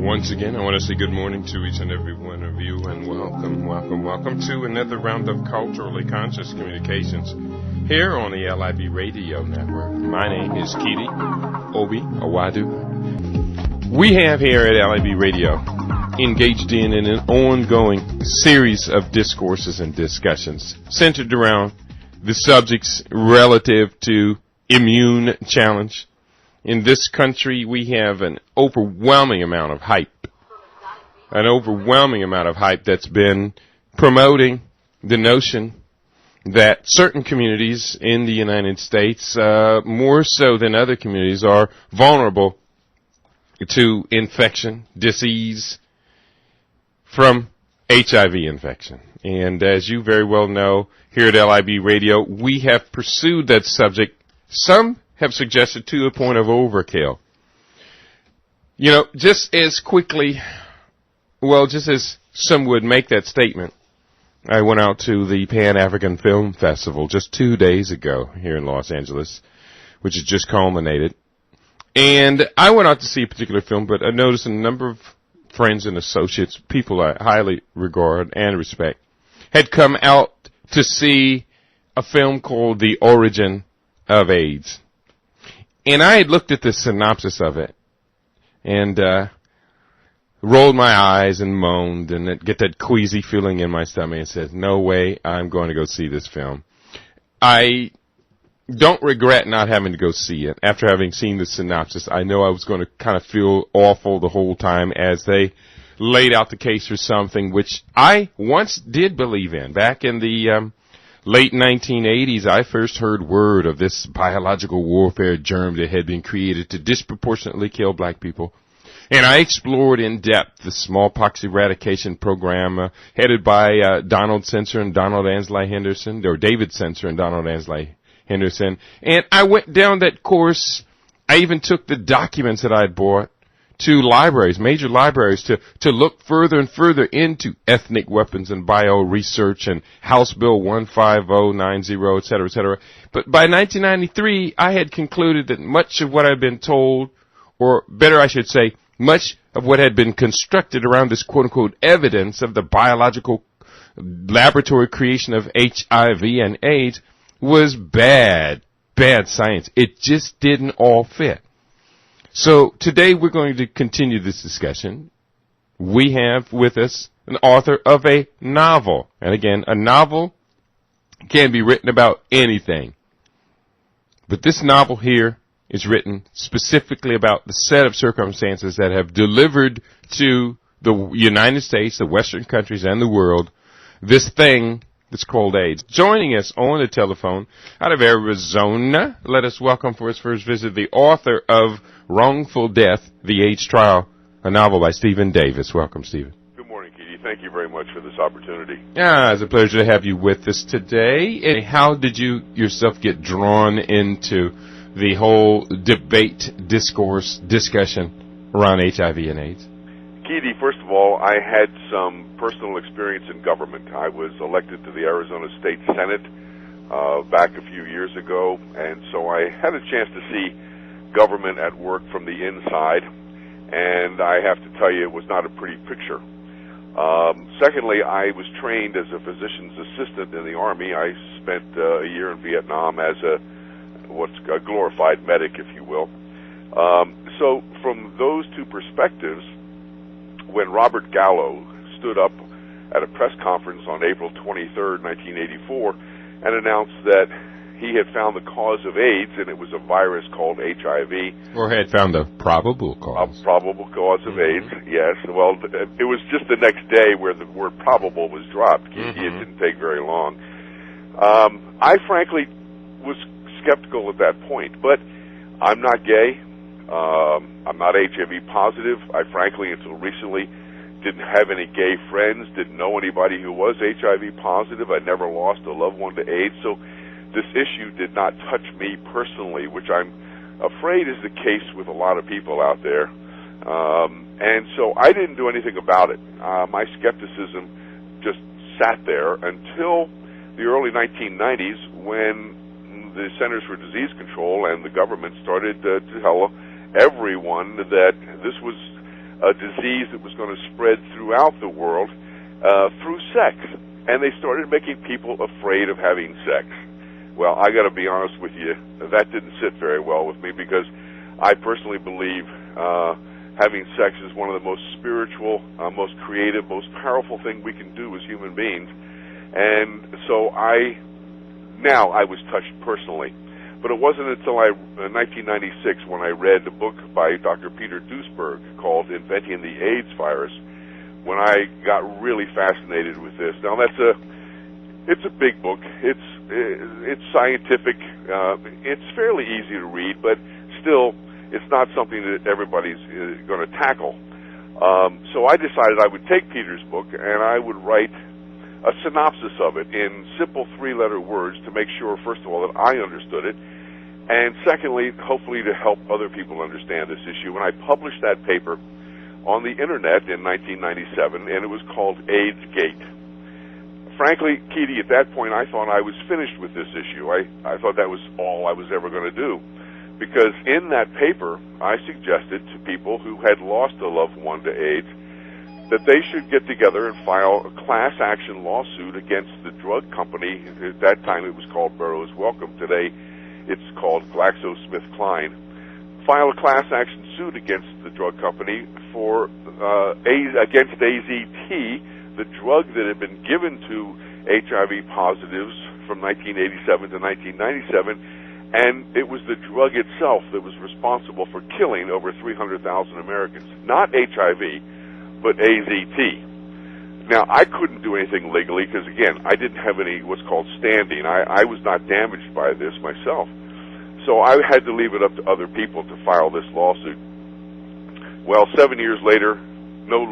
Once again, I want to say good morning to each and every one of you, and welcome to another round of Culturally Conscious Communications here on the LIB Radio Network. My name is Keidi Obi Awadu. We have here at LIB Radio engaged in an ongoing series of discourses and discussions centered around the subjects relative to immune challenge. In this country, we have an overwhelming amount of hype that's been promoting the notion that certain communities in the United States, more so than other communities, are vulnerable to infection, disease from HIV infection. And as you very well know, here at LIB Radio, we have pursued that subject. Some have suggested to the point of overkill. You know, just as some would make that statement, I went out to the Pan-African Film Festival just 2 days ago here in Los Angeles, which has just culminated. And I went out to see a particular film, but I noticed a number of friends and associates, people I highly regard and respect, had come out to see a film called The Origin of AIDS. And I had looked at the synopsis of it and rolled my eyes and moaned and get that queasy feeling in my stomach and said, no way, I'm going to go see this film. I don't regret not having to go see it. After having seen the synopsis, I know I was going to kind of feel awful the whole time as they laid out the case for something which I once did believe in. Back in the late 1980s, I first heard word of this biological warfare germ that had been created to disproportionately kill black people. And I explored in depth the smallpox eradication program headed by Donald Sensor and Donald Ansley Henderson, or David Sensor and Donald Ansley Henderson. And I went down that course. I even took the documents that I had bought to libraries, major libraries, to look further and further into ethnic weapons and bio research and House Bill 15090, et cetera, et cetera. But by 1993, I had concluded that much of what I'd been told, or better I should say, much of what had been constructed around this quote-unquote evidence of the biological laboratory creation of HIV and AIDS was bad science. It just didn't all fit. So today we're going to continue this discussion. We have with us an author of a novel. And again, a novel can be written about anything. But this novel here is written specifically about the set of circumstances that have delivered to the United States, the Western countries, and the world this thing that's called AIDS. Joining us on the telephone out of Arizona, let us welcome for his first visit the author of Wrongful Death, The AIDS Trial, a novel by Stephen Davis. Welcome, Stephen. Good morning, Keidi. Thank you very much for this opportunity. Yeah, it's a pleasure to have you with us today. And how did you yourself get drawn into the whole debate, discourse, discussion around HIV and AIDS? Keidi, first of all, I had some personal experience in government. I was elected to the Arizona State Senate back a few years ago, and so I had a chance to see government at work from the inside, and I have to tell you, it was not a pretty picture. Secondly, I was trained as a physician's assistant in the Army. I spent a year in Vietnam as a glorified medic, if you will. So from those two perspectives, when Robert Gallo stood up at a press conference on April 23rd, 1984, and announced that he had found the cause of AIDS, and it was a virus called HIV. Or had found the probable cause. A probable cause of AIDS, yes. Well, it was just the next day where the word probable was dropped. It didn't take very long. I frankly was skeptical at that point, but I'm not gay. I'm not HIV positive. I frankly, until recently, didn't have any gay friends, didn't know anybody who was HIV positive. I never lost a loved one to AIDS, so this issue did not touch me personally, which I'm afraid is the case with a lot of people out there. And so I didn't do anything about it. My skepticism just sat there until the early 1990s when the Centers for Disease Control and the government started to tell everyone that this was a disease that was going to spread throughout the world through sex. And they started making people afraid of having sex. Well, I got to be honest with you, that didn't sit very well with me, because I personally believe having sex is one of the most spiritual, most creative, most powerful thing we can do as human beings. And so I was touched personally. But it wasn't until 1996 when I read a book by Dr. Peter Duesberg called Inventing the AIDS Virus, when I got really fascinated with this. Now it's a big book. It's scientific. It's fairly easy to read, but still, it's not something that everybody's going to tackle. So I decided I would take Peter's book and I would write a synopsis of it in simple 3-letter words to make sure, first of all, that I understood it, and secondly, hopefully to help other people understand this issue. And I published that paper on the internet in 1997, and it was called AIDS Gate. Frankly, Keidi, at that point, I thought I was finished with this issue. I thought that was all I was ever going to do, because in that paper, I suggested to people who had lost a loved one to AIDS that they should get together and file a class action lawsuit against the drug company. At that time, it was called Burroughs Wellcome. Today, it's called GlaxoSmithKline. File a class action suit against the drug company for against AZT, the drug that had been given to HIV positives from 1987 to 1997, and it was the drug itself that was responsible for killing over 300,000 Americans. Not HIV, but AZT. Now, I couldn't do anything legally because, again, I didn't have any what's called standing. I was not damaged by this myself. So I had to leave it up to other people to file this lawsuit. Well, 7 years later, no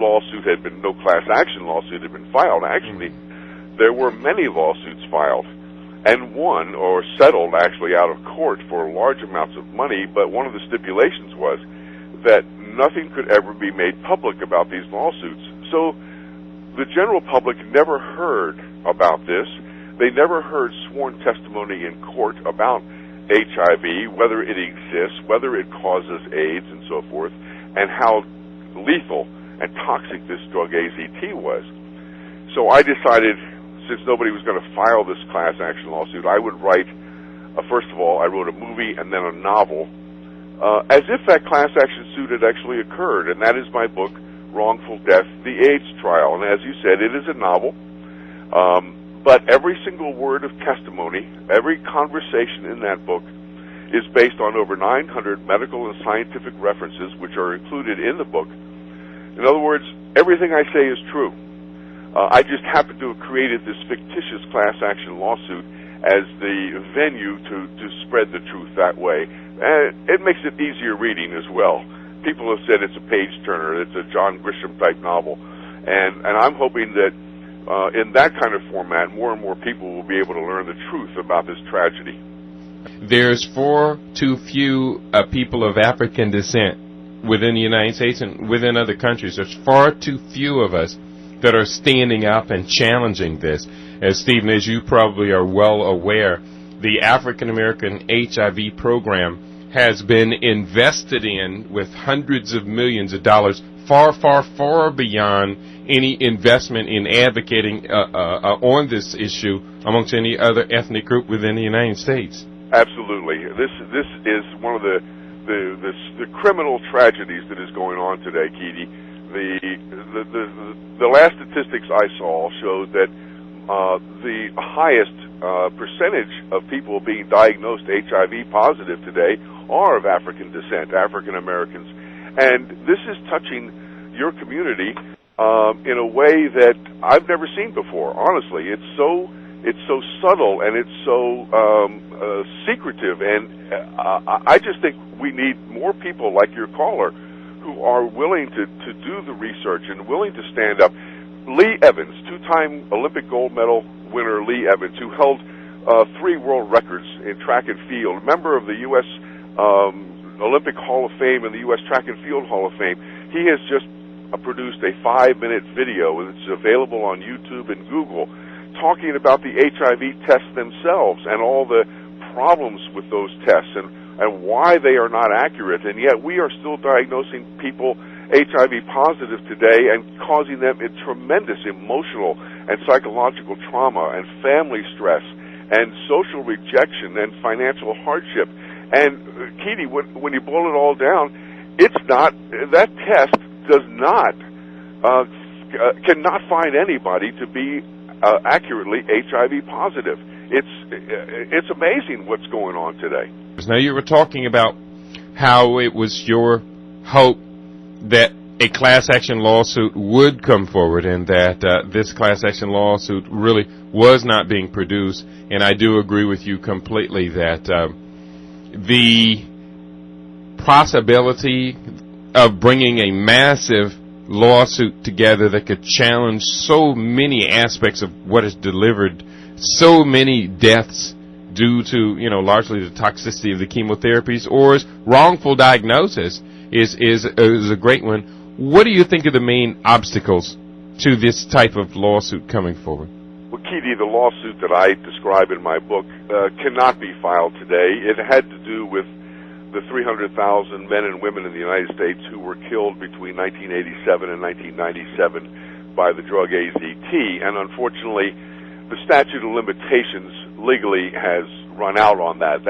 class action lawsuit had been filed. Actually, there were many lawsuits filed, and won or settled actually out of court for large amounts of money, but one of the stipulations was that nothing could ever be made public about these lawsuits. So the general public never heard about this. They never heard sworn testimony in court about HIV, whether it exists, whether it causes AIDS, and so forth, and how lethal and toxic this drug AZT was. So I decided, since nobody was going to file this class action lawsuit, I would write, first of all, I wrote a movie and then a novel, as if that class action suit had actually occurred, and that is my book, Wrongful Death, the AIDS Trial. And as you said, it is a novel, but every single word of testimony, every conversation in that book is based on over 900 medical and scientific references, which are included in the book. In other words, everything I say is true. I just happen to have created this fictitious class action lawsuit as the venue to spread the truth that way. And it makes it easier reading as well. People have said it's a page-turner, it's a John Grisham-type novel. And I'm hoping that in that kind of format, more and more people will be able to learn the truth about this tragedy. There's far too few people of African descent within the United States and within other countries. There's far too few of us that are standing up and challenging this. As Stephen, as you probably are well aware, the African American HIV program has been invested in with hundreds of millions of dollars, far, far, far beyond any investment in advocating on this issue amongst any other ethnic group within the United States. Absolutely. This is one of the criminal tragedies that is going on today, Keidi. The last statistics I saw showed that the highest percentage of people being diagnosed HIV positive today are of African descent, African Americans, and this is touching your community in a way that I've never seen before. Honestly, it's so subtle and it's so secretive, and I just think we need more people like your caller who are willing to do the research and willing to stand up. Lee Evans, two-time Olympic gold medal winner Lee Evans, who held 3 world records in track and field, member of the U.S. Olympic Hall of Fame and the U.S. Track and Field Hall of Fame, he has just produced a 5-minute video that's available on YouTube and Google, talking about the HIV tests themselves and all the problems with those tests and why they are not accurate, and yet we are still diagnosing people HIV positive today and causing them tremendous emotional and psychological trauma and family stress and social rejection and financial hardship. And Keidi, when you boil it all down, it's not, that test does not, cannot find anybody to be accurately HIV positive. It's amazing what's going on today. Now, you were talking about how it was your hope that a class action lawsuit would come forward, and that this class action lawsuit really was not being produced. And I do agree with you completely that the possibility of bringing a massive lawsuit together that could challenge so many aspects of what is delivered, so many deaths due to, largely the toxicity of the chemotherapies, or is wrongful diagnosis, is a great one. What do you think are the main obstacles to this type of lawsuit coming forward? Well, Keidi, the lawsuit that I describe in my book cannot be filed today. It had to do with the 300,000 men and women in the United States who were killed between 1987 and 1997 by the drug AZT, and unfortunately, the statute of limitations legally has run out on that.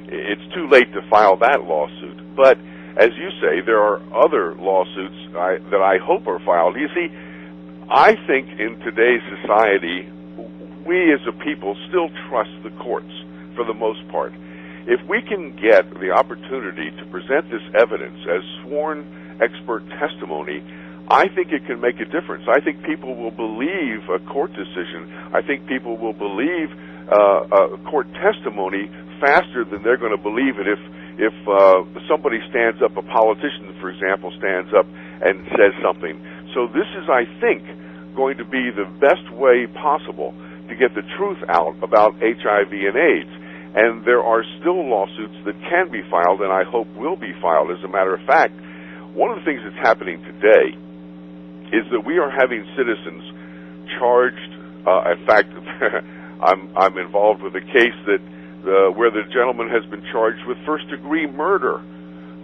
It's too late to file that lawsuit. But as you say, there are other lawsuits that I hope are filed. You see, I think in today's society, we as a people still trust the courts for the most part. If we can get the opportunity to present this evidence as sworn expert testimony, I think it can make a difference. I think people will believe a court decision. I think people will believe a court testimony faster than they're going to believe it if somebody stands up, a politician, for example, stands up and says something. So this is, I think, going to be the best way possible to get the truth out about HIV and AIDS. And there are still lawsuits that can be filed, and I hope will be filed. As a matter of fact, one of the things that's happening today is that we are having citizens charged. In fact, I'm involved with a case that where the gentleman has been charged with first-degree murder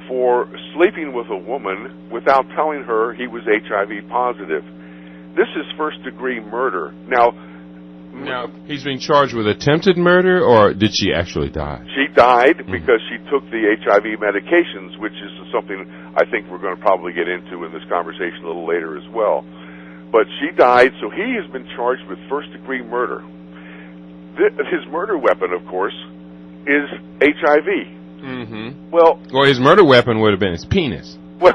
for sleeping with a woman without telling her he was HIV positive. This is first-degree murder. Now, he's being charged with attempted murder, or did she actually die? She died because she took the HIV medications, which is something I think we're going to probably get into in this conversation a little later as well. But she died, so he has been charged with first-degree murder. His murder weapon, of course, is HIV. Mm-hmm. Well, his murder weapon would have been his penis. Well,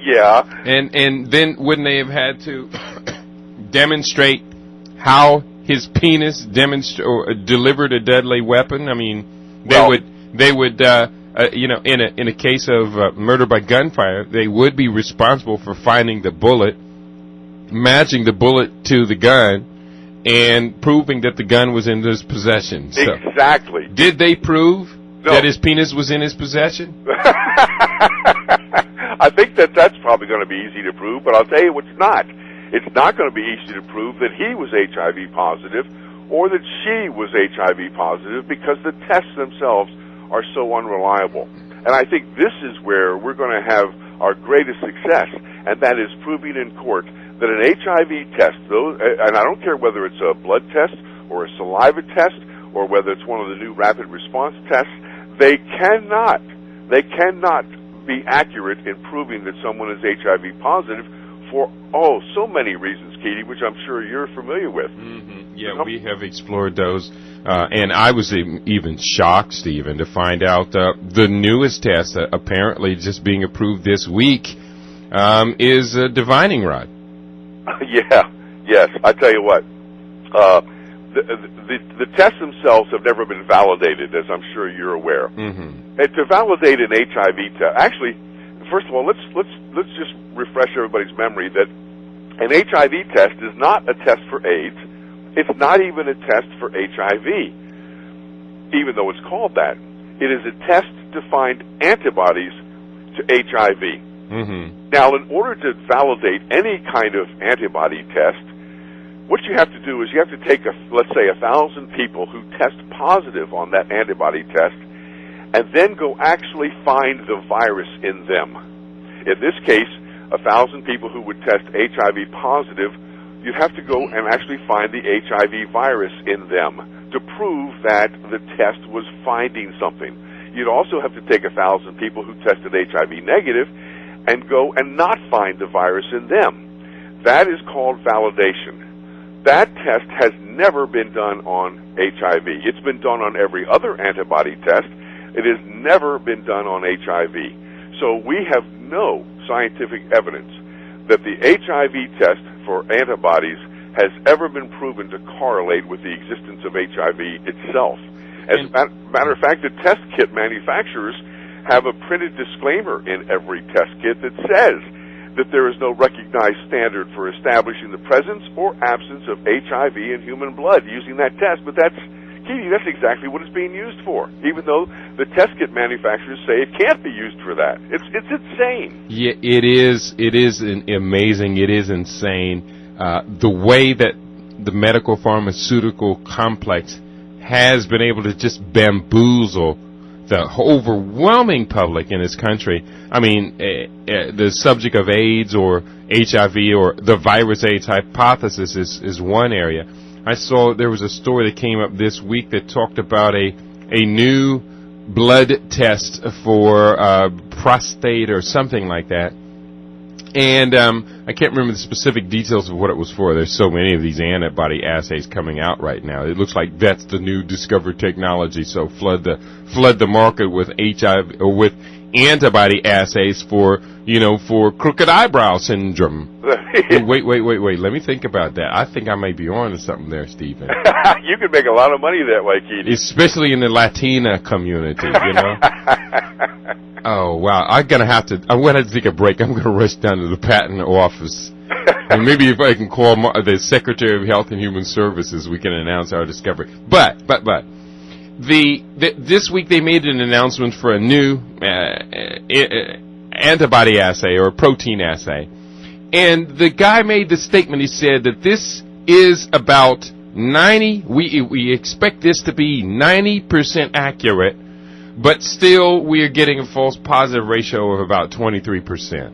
yeah. And then wouldn't they have had to demonstrate how his penis delivered a deadly weapon? I mean, they would in a case of murder by gunfire, they would be responsible for finding the bullet, matching the bullet to the gun, and proving that the gun was in his possession. So, exactly. Did they prove that his penis was in his possession? I think that's probably going to be easy to prove, but I'll tell you what's not. It's not going to be easy to prove that he was HIV positive or that she was HIV positive, because the tests themselves are so unreliable. And I think this is where we're going to have our greatest success, and that is proving in court that an HIV test, and I don't care whether it's a blood test or a saliva test or whether it's one of the new rapid response tests, they cannot be accurate in proving that someone is HIV positive for so many reasons, Keidi, which I'm sure you're familiar with. Mm-hmm. Yeah, we have explored those, and I was even shocked, Stephen, to find out the newest test, apparently just being approved this week, is a divining rod. Yes, I tell you what, the tests themselves have never been validated, as I'm sure you're aware. Mm-hmm. And to validate an HIV test, actually, first of all, let's just refresh everybody's memory that an HIV test is not a test for AIDS. It's not even a test for HIV, even though it's called that. It is a test to find antibodies to HIV. Mm-hmm. Now, in order to validate any kind of antibody test, what you have to do is you have to take, let's say, 1,000 people who test positive on that antibody test, and then go actually find the virus in them. In this case, 1,000 people who would test HIV positive, you'd have to go and actually find the HIV virus in them to prove that the test was finding something. You'd also have to take 1,000 people who tested HIV negative and go and not find the virus in them. That is called validation. That test has never been done on HIV. It's been done on every other antibody test. It has never been done on HIV. So we have no scientific evidence that the HIV test for antibodies has ever been proven to correlate with the existence of HIV itself. As a matter of fact, the test kit manufacturers have a printed disclaimer in every test kit that says that there is no recognized standard for establishing the presence or absence of HIV in human blood using that test. But that's, Keidi, that's exactly what it's being used for, even though the test kit manufacturers say it can't be used for that. It's insane. Yeah, it is. It is amazing. It is insane. The way that the medical pharmaceutical complex has been able to just bamboozle the overwhelming public in this country. I mean, the subject of AIDS or HIV or the virus AIDS hypothesis is one area. I saw there was a story that came up this week that talked about a new blood test for prostate or something like that. And I can't remember the specific details of what it was for. There's so many of these antibody assays coming out right now. It looks like that's the new discovered technology. So flood the market with HIV or with antibody assays for crooked eyebrow syndrome. Wait. Let me think about that. I think I may be on to something there, Stephen. You could make a lot of money that way, Keidi. Especially in the Latina community, you know. Oh, wow. I'm going to have to take a break. I'm going to rush down to the patent office. And maybe if I can call the Secretary of Health and Human Services, we can announce our discovery. But this week they made an announcement for a new antibody assay or protein assay. And the guy made the statement, he said that this is about we expect this to be 90% accurate, but still we are getting a false positive ratio of about 23%.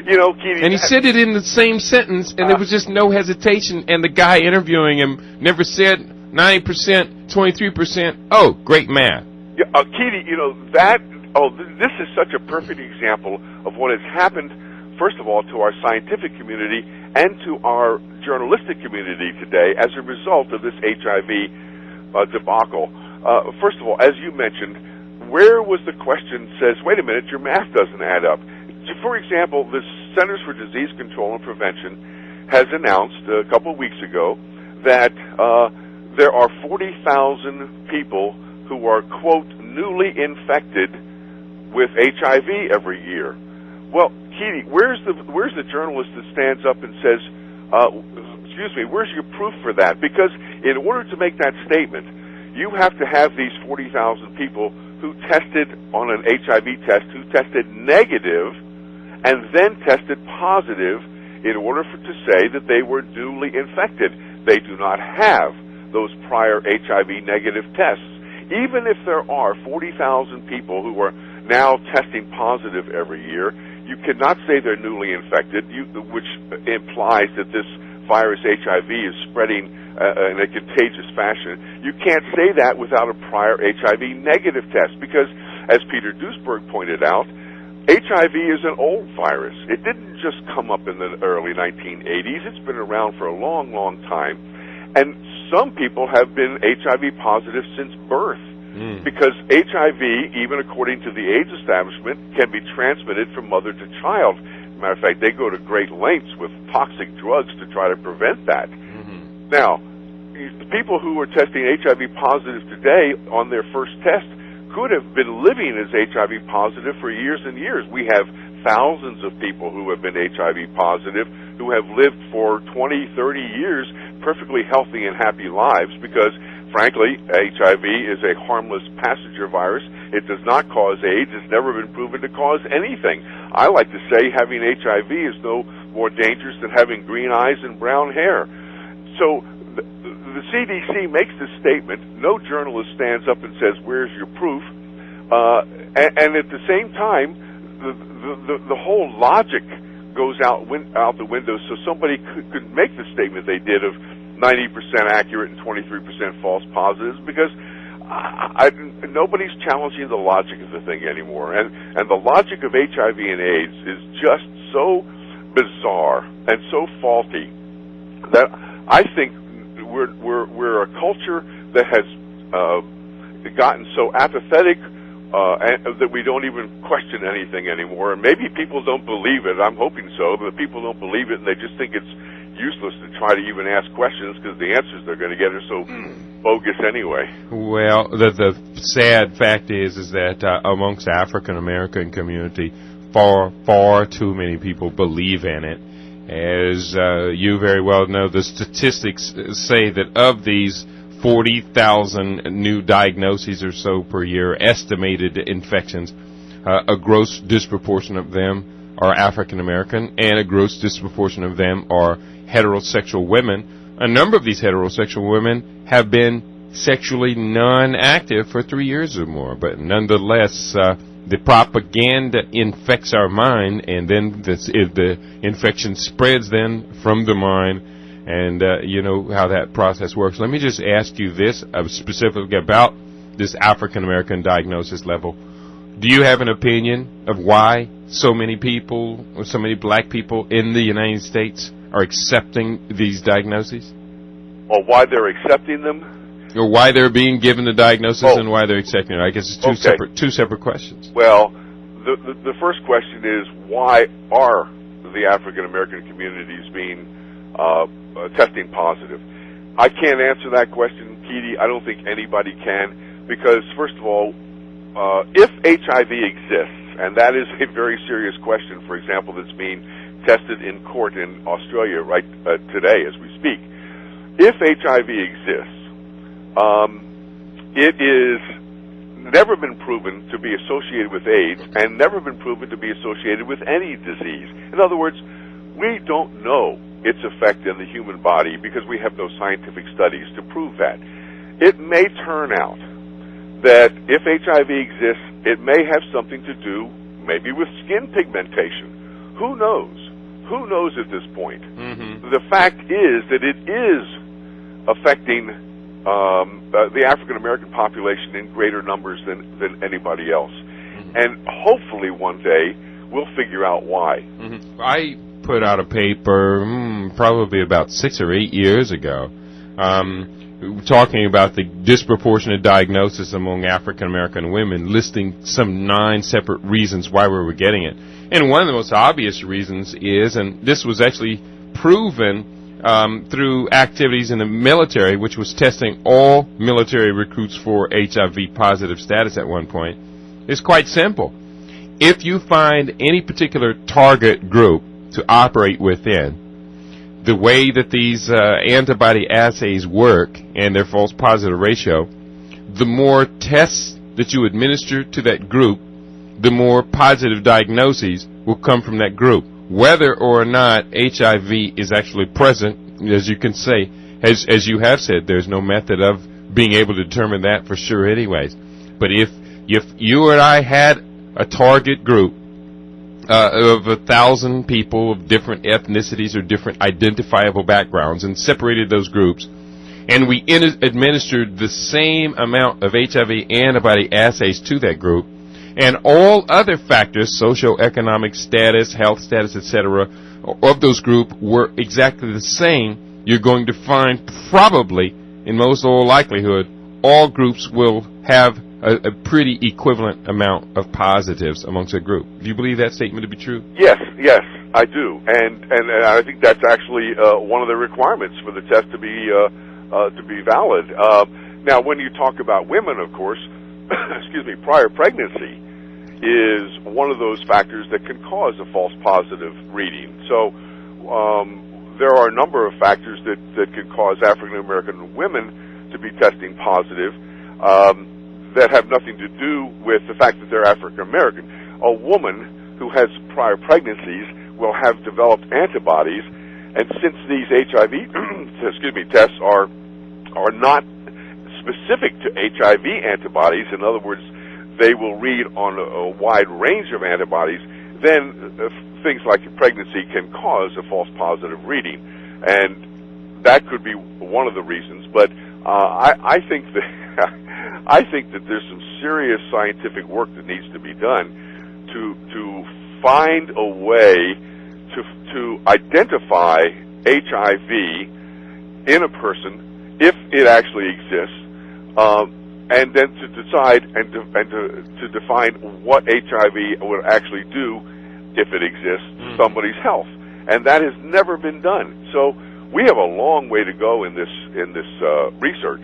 Keidi, and he said it in the same sentence, and there was just no hesitation, and the guy interviewing him never said 90%, 23%. Oh, great math. Yeah, Keidi, this is such a perfect example of what has happened, first of all, to our scientific community and to our journalistic community today as a result of this HIV debacle. First of all, as you mentioned, where was the question says, wait a minute, your math doesn't add up. For example, the Centers for Disease Control and Prevention has announced a couple of weeks ago that there are 40,000 people who are, quote, newly infected with HIV every year. Well, Keidi, where's the journalist that stands up and says, where's your proof for that? Because in order to make that statement, you have to have these 40,000 people who tested on an HIV test, who tested negative, and then tested positive in order to say that they were newly infected. They do not have those prior HIV negative tests. Even if there are 40,000 people who are now testing positive every year, you cannot say they're newly infected, which implies that this virus HIV is spreading in a contagious fashion. You can't say that without a prior HIV negative test because, as Peter Duesberg pointed out, HIV is an old virus. It didn't just come up in the early 1980s. It's been around for a long, long time. And some people have been HIV positive since birth because HIV, even according to the AIDS establishment, can be transmitted from mother to child. Matter of fact, they go to great lengths with toxic drugs to try to prevent that. Now, the people who are testing HIV positive today on their first test could have been living as HIV positive for years and years. We have thousands of people who have been HIV positive who have lived for 20, 30 years perfectly healthy and happy lives because, frankly, HIV is a harmless passenger virus. It does not cause AIDS. It's never been proven to cause anything. I like to say having HIV is no more dangerous than having green eyes and brown hair. So the CDC makes this statement. No journalist stands up and says, where's your proof? And at the same time, the whole logic goes out the window. So somebody could make the statement they did of 90% accurate and 23% false positives, because nobody's challenging the logic of the thing anymore. And the logic of HIV and AIDS is just so bizarre and so faulty that I think we're a culture that has gotten so apathetic that we don't even question anything anymore. And maybe people don't believe it. I'm hoping so, but people don't believe it, and they just think it's useless to try to even ask questions because the answers they're going to get are so bogus anyway. Well, the sad fact is that amongst the African American community, far too many people believe in it. As you very well know, the statistics say that of these 40,000 new diagnoses or so per year, estimated infections, a gross disproportion of them are African American, and a gross disproportion of them are heterosexual women. A number of these heterosexual women have been sexually non-active for 3 years or more, but nonetheless, the propaganda infects our mind, and then the infection spreads then from the mind, and you know how that process works. Let me just ask you this specifically about this African American diagnosis level. Do you have an opinion of why so many people, or so many black people in the United States are accepting these diagnoses? Or why they're accepting them? Or why they're being given the diagnosis and why they're accepting it? I guess it's two separate questions. Well, the first question is, why are the African American communities being testing positive? I can't answer that question, Keidi. I don't think anybody can, because first of all, if HIV exists, and that is a very serious question, for example, that's being tested in court in Australia right today as we speak. If HIV exists, it is never been proven to be associated with AIDS and never been proven to be associated with any disease. In other words, we don't know its effect in the human body because we have no scientific studies to prove that. It may turn out that if HIV exists, it may have something to do maybe with skin pigmentation. Who knows? Who knows at this point? Mm-hmm. The fact is that it is affecting the African American population in greater numbers than anybody else. Mm-hmm. And hopefully one day we'll figure out why. Mm-hmm. I put out a paper probably about 6 or 8 years ago talking about the disproportionate diagnosis among African American women, listing some 9 separate reasons why we were getting it. And one of the most obvious reasons is, and this was actually proven through activities in the military, which was testing all military recruits for HIV-positive status at one point, is quite simple. If you find any particular target group to operate within, the way that these antibody assays work and their false positive ratio, the more tests that you administer to that group, the more positive diagnoses will come from that group. Whether or not HIV is actually present, as you can say, as you have said, there's no method of being able to determine that for sure anyways. But if you and I had a target group of 1,000 people of different ethnicities or different identifiable backgrounds and separated those groups, and we administered the same amount of HIV antibody assays to that group, and all other factors, socioeconomic status, health status, etc., of those groups were exactly the same, you're going to find probably, in most all likelihood, all groups will have a pretty equivalent amount of positives amongst a group. Do you believe that statement to be true? Yes, I do, and I think that's actually one of the requirements for the test to be valid. Now, when you talk about women, of course, excuse me, prior pregnancy is one of those factors that can cause a false positive reading. So there are a number of factors that can cause African American women to be testing positive that have nothing to do with the fact that they're African American. A woman who has prior pregnancies will have developed antibodies, and since these HIV tests are not specific to HIV antibodies, in other words, they will read on a wide range of antibodies, then things like pregnancy can cause a false positive reading. And that could be one of the reasons. But I think that I think that there's some serious scientific work that needs to be done to find a way to identify HIV in a person if it actually exists, and then to decide and to define what HIV would actually do if it exists to somebody's health. And that has never been done. So we have a long way to go in this research.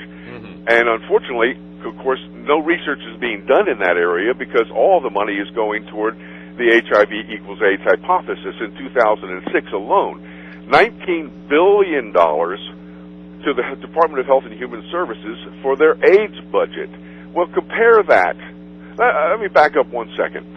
And unfortunately, of course, no research is being done in that area because all the money is going toward the HIV equals AIDS hypothesis. In 2006 alone, $19 billion to the Department of Health and Human Services for their AIDS budget. Well, compare that. Let me back up 1 second.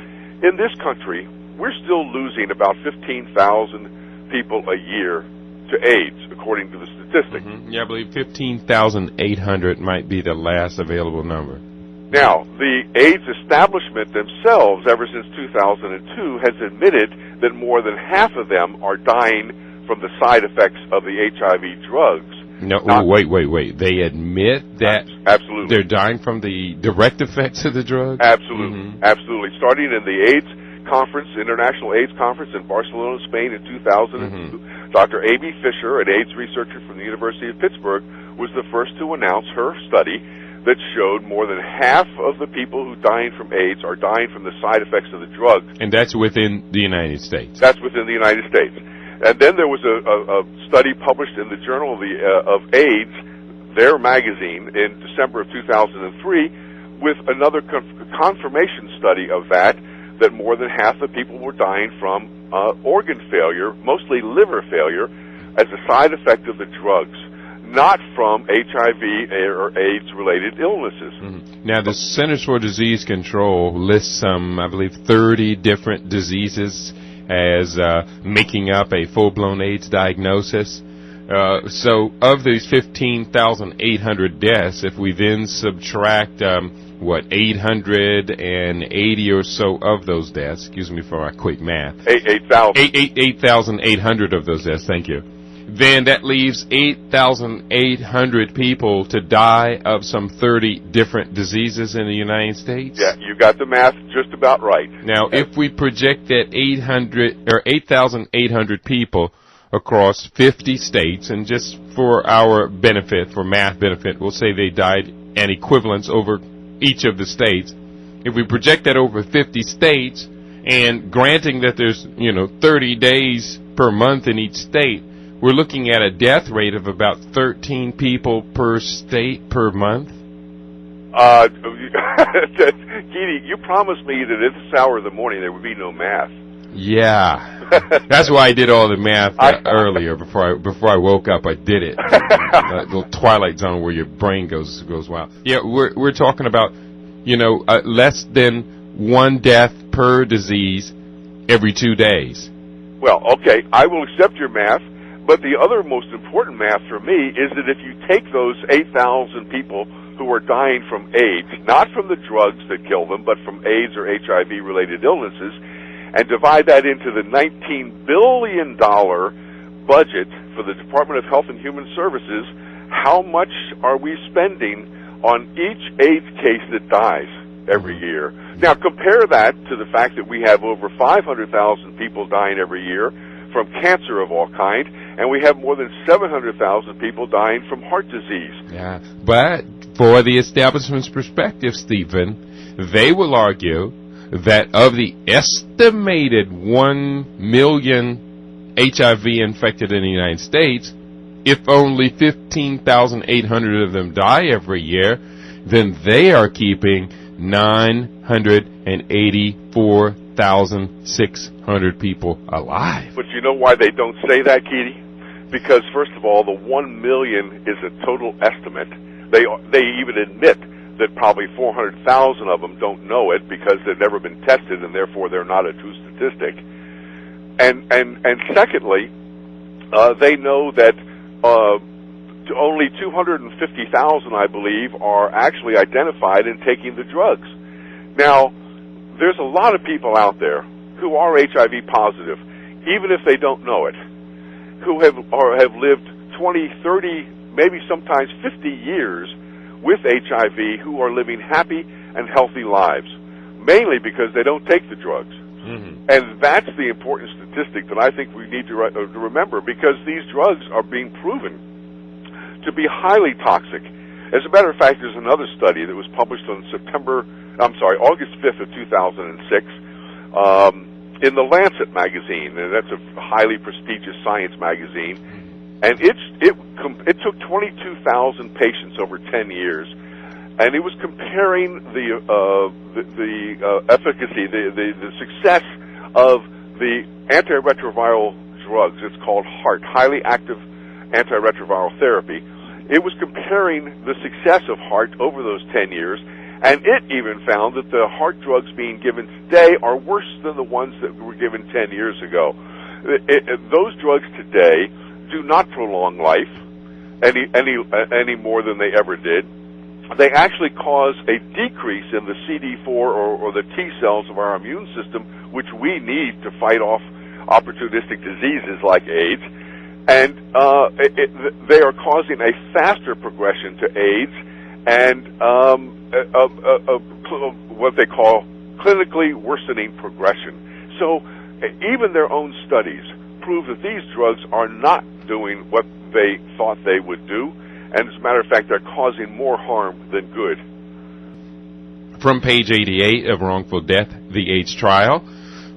In this country, we're still losing about 15,000 people a year to AIDS, according to the statistics. Yeah, I believe 15,800 might be the last available number. Now, the AIDS establishment themselves, ever since 2002, has admitted that more than half of them are dying from the side effects of the HIV drugs. No, wait. They admit that absolutely they're dying from the direct effects of the drug? Absolutely. Absolutely. Starting in the AIDS conference, International AIDS Conference in Barcelona, Spain in 2002, Dr. Amy Fisher, an AIDS researcher from the University of Pittsburgh, was the first to announce her study that showed more than half of the people who dying from AIDS are dying from the side effects of the drug. And that's within the United States. That's within the United States. And then there was a study published in the Journal of AIDS, their magazine, in December of 2003, with another confirmation study of that more than half the people were dying from organ failure, mostly liver failure, as a side effect of the drugs, not from HIV or AIDS-related illnesses. Now, the Centers for Disease Control lists some, I believe, 30 different diseases as making up a full-blown AIDS diagnosis. So of these 15,800 deaths, if we then subtract 880 or so of those deaths, excuse me for my quick math, 8,800 of those deaths, thank you, then that leaves 8,800 people to die of some 30 different diseases in the United States. Yeah, you got the math just about right. Now, if we project that 8,800 people across 50 states, and just for our benefit, for math benefit, we'll say they died an equivalence over each of the states. If we project that over 50 states, and granting that there's 30 days per month in each state, we're looking at a death rate of about 13 people per state per month. Keidi, you promised me that at this hour of the morning there would be no math. Yeah, that's why I did all the math earlier before I woke up. I did it. The twilight zone where your brain goes wild. Yeah, we're talking about less than one death per disease every 2 days. Well, okay, I will accept your math. But the other most important math for me is that if you take those 8,000 people who are dying from AIDS, not from the drugs that kill them, but from AIDS or HIV-related illnesses, and divide that into the $19 billion budget for the Department of Health and Human Services, how much are we spending on each AIDS case that dies every year? Now, compare that to the fact that we have over 500,000 people dying every year from cancer of all kind, and we have more than 700,000 people dying from heart disease. Yeah, but for the establishment's perspective, Stephen, they will argue that of the estimated 1 million HIV infected in the United States, if only 15,800 of them die every year, then they are keeping 984,600 people alive. But you know why they don't say that, Keidi? Because, first of all, the 1 million is a total estimate. They even admit that probably 400,000 of them don't know it because they've never been tested, and therefore they're not a true statistic. And secondly, they know that only 250,000, I believe, are actually identified and taking the drugs. Now, there's a lot of people out there who are HIV positive, even if they don't know it, who have lived 20, 30, maybe sometimes 50 years with HIV, who are living happy and healthy lives, mainly because they don't take the drugs. Mm-hmm. And that's the important statistic that I think we need to remember, because these drugs are being proven to be highly toxic. As a matter of fact, there's another study that was published on August 5th of 2006, in the Lancet magazine, and that's a highly prestigious science magazine. And it took 22,000 patients over 10 years, and it was comparing the efficacy, the success of the antiretroviral drugs. It's called HAART, highly active antiretroviral therapy. It was comparing the success of HAART over those 10 years, and it even found that the HAART drugs being given today are worse than the ones that were given 10 years ago. Those drugs today do not prolong life any more than they ever did. They actually cause a decrease in the CD4 or the T cells of our immune system, which we need to fight off opportunistic diseases like AIDS. And they are causing a faster progression to AIDS and what they call clinically worsening progression. So even their own studies prove that these drugs are not doing what they thought they would do, and as a matter of fact, they're causing more harm than good. From page 88 of Wrongful Death, the AIDS trial.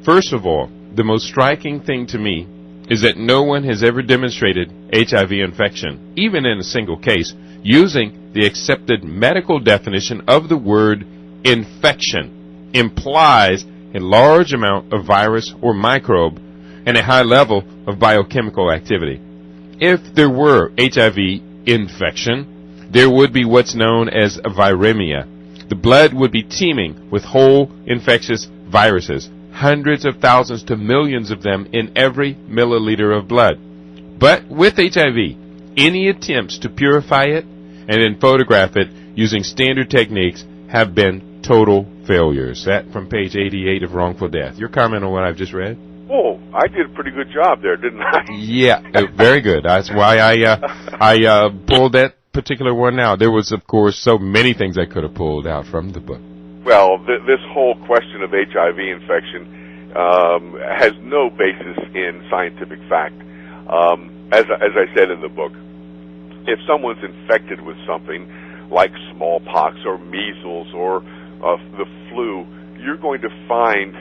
First of all, the most striking thing to me is that no one has ever demonstrated HIV infection, even in a single case, using the accepted medical definition of the word infection. Implies a large amount of virus or microbe and a high level of biochemical activity. If there were HIV infection, there would be what's known as a viremia. The blood would be teeming with whole infectious viruses, hundreds of thousands to millions of them in every milliliter of blood. But with HIV, any attempts to purify it and then photograph it using standard techniques have been total failures. That from page 88 of Wrongful Death. Your comment on what I've just read? Oh, I did a pretty good job there, didn't I? Yeah, very good. That's why I pulled that particular one out. There was, of course, so many things I could have pulled out from the book. Well, this whole question of HIV infection has no basis in scientific fact. As I said in the book, if someone's infected with something like smallpox or measles or the flu, you're going to find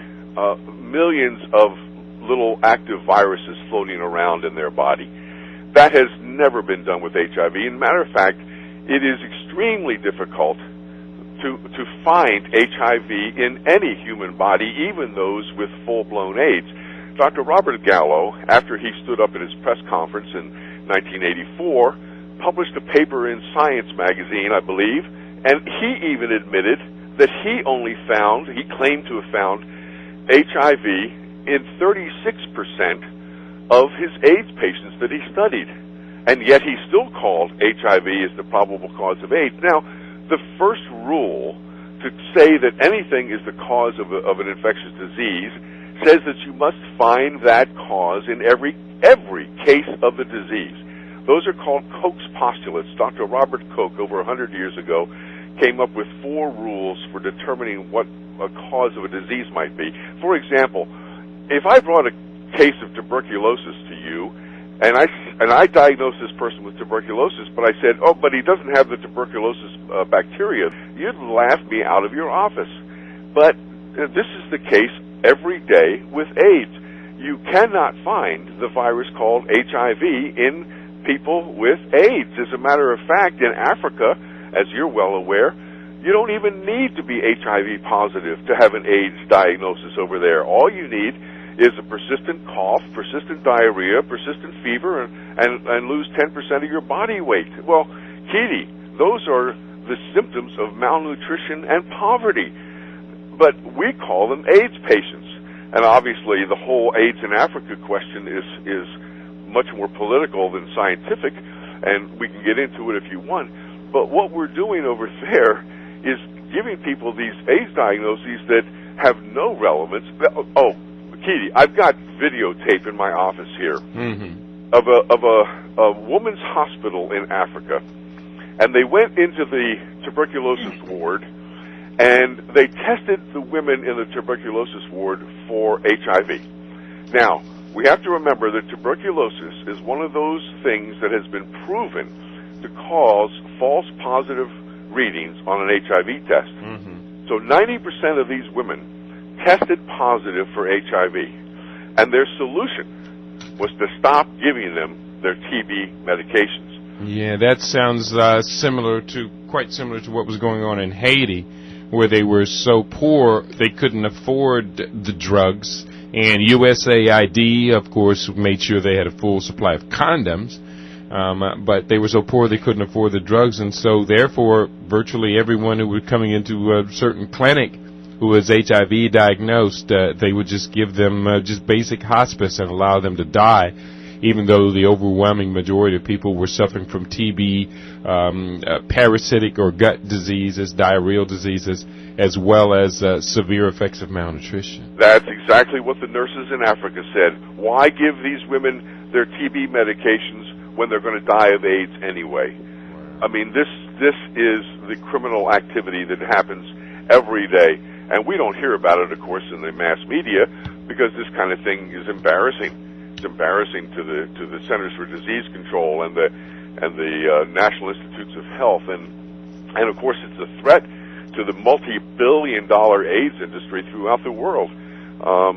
millions of little active viruses floating around in their body. That has never been done with HIV. As a matter of fact, it is extremely difficult to find HIV in any human body, even those with full-blown AIDS. Dr. Robert Gallo, after he stood up at his press conference in 1984, published a paper in Science magazine, I believe, and he even admitted that he claimed to have found HIV in 36% of his AIDS patients that he studied. And yet he still called HIV as the probable cause of AIDS. Now, the first rule to say that anything is the cause of an infectious disease says that you must find that cause in every case of the disease. Those are called Koch's postulates. Dr. Robert Koch, over 100 years ago, came up with 4 rules for determining what a cause of a disease might be. For example, if I brought a case of tuberculosis to you, and I diagnosed this person with tuberculosis, but I said, oh, but he doesn't have the tuberculosis bacteria, you'd laugh me out of your office. But this is the case every day with AIDS. You cannot find the virus called HIV in people with AIDS. As a matter of fact, in Africa, as you're well aware, you don't even need to be HIV positive to have an AIDS diagnosis over there. All you need is a persistent cough, persistent diarrhea, persistent fever, and lose 10% of your body weight. Well, Keidi, those are the symptoms of malnutrition and poverty. But we call them AIDS patients. And obviously the whole AIDS in Africa question is much more political than scientific, and we can get into it if you want. But what we're doing over there is giving people these AIDS diagnoses that have no relevance. Oh, Keidi, I've got videotape in my office here of a woman's hospital in Africa, and they went into the tuberculosis ward, and they tested the women in the tuberculosis ward for HIV. Now, we have to remember that tuberculosis is one of those things that has been proven to cause false positive readings on an HIV test. So 90% of these women tested positive for HIV, and their solution was to stop giving them their TB medications. Yeah, that sounds quite similar to what was going on in Haiti, where they were so poor they couldn't afford the drugs, and USAID, of course, made sure they had a full supply of condoms, but they were so poor they couldn't afford the drugs, and so therefore virtually everyone who was coming into a certain clinic who was HIV diagnosed, they would just give them just basic hospice and allow them to die, even though the overwhelming majority of people were suffering from TB, parasitic or gut diseases, diarrheal diseases, as well as severe effects of malnutrition. That's exactly what the nurses in Africa said. Why give these women their TB medications when they're going to die of AIDS anyway? I mean, this is the criminal activity that happens every day, and we don't hear about it, of course, in the mass media, because this kind of thing is embarrassing. It's embarrassing to the Centers for Disease Control and the National Institutes of Health, and of course it's a threat to the multi-billion-dollar AIDS industry throughout the world. I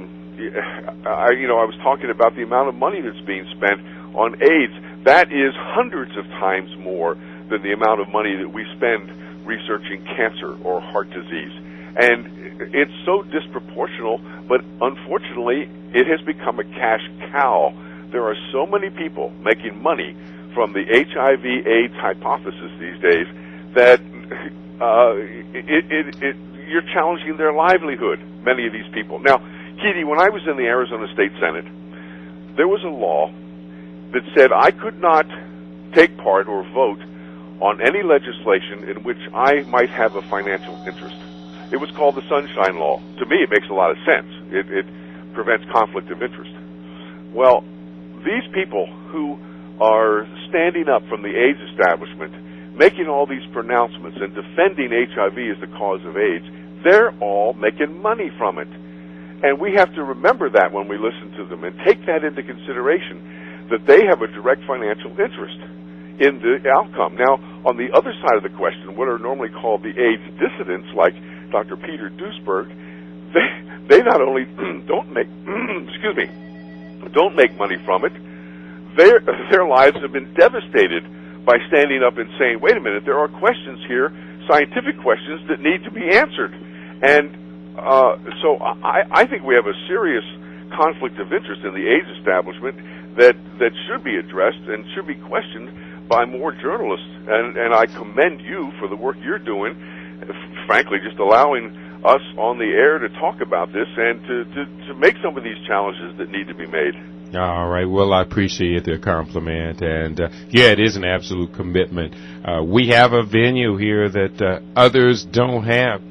was talking about the amount of money that's being spent on AIDS. That is hundreds of times more than the amount of money that we spend researching cancer or heart disease. And it's so disproportional, but unfortunately, it has become a cash cow. There are so many people making money from the HIV/AIDS hypothesis these days that you're challenging their livelihood, many of these people. Now, Keidi, when I was in the Arizona State Senate, there was a law that said I could not take part or vote on any legislation in which I might have a financial interest. It was called the Sunshine Law. To me, it makes a lot of sense. It prevents conflict of interest. Well, these people who are standing up from the AIDS establishment, making all these pronouncements and defending HIV as the cause of AIDS, they're all making money from it. And we have to remember that when we listen to them and take that into consideration, that they have a direct financial interest in the outcome. Now, on the other side of the question, what are normally called the AIDS dissidents, like Dr. Peter Duesberg, they not only don't make money from it, their lives have been devastated by standing up and saying, wait a minute, there are questions here, scientific questions that need to be answered. And so I think we have a serious conflict of interest in the AIDS establishment that should be addressed and should be questioned by more journalists. And I commend you for the work you're doing, frankly, just allowing us on the air to talk about this and to make some of these challenges that need to be made. All right. Well, I appreciate the compliment. And, yeah, it is an absolute commitment. We have a venue here that others don't have,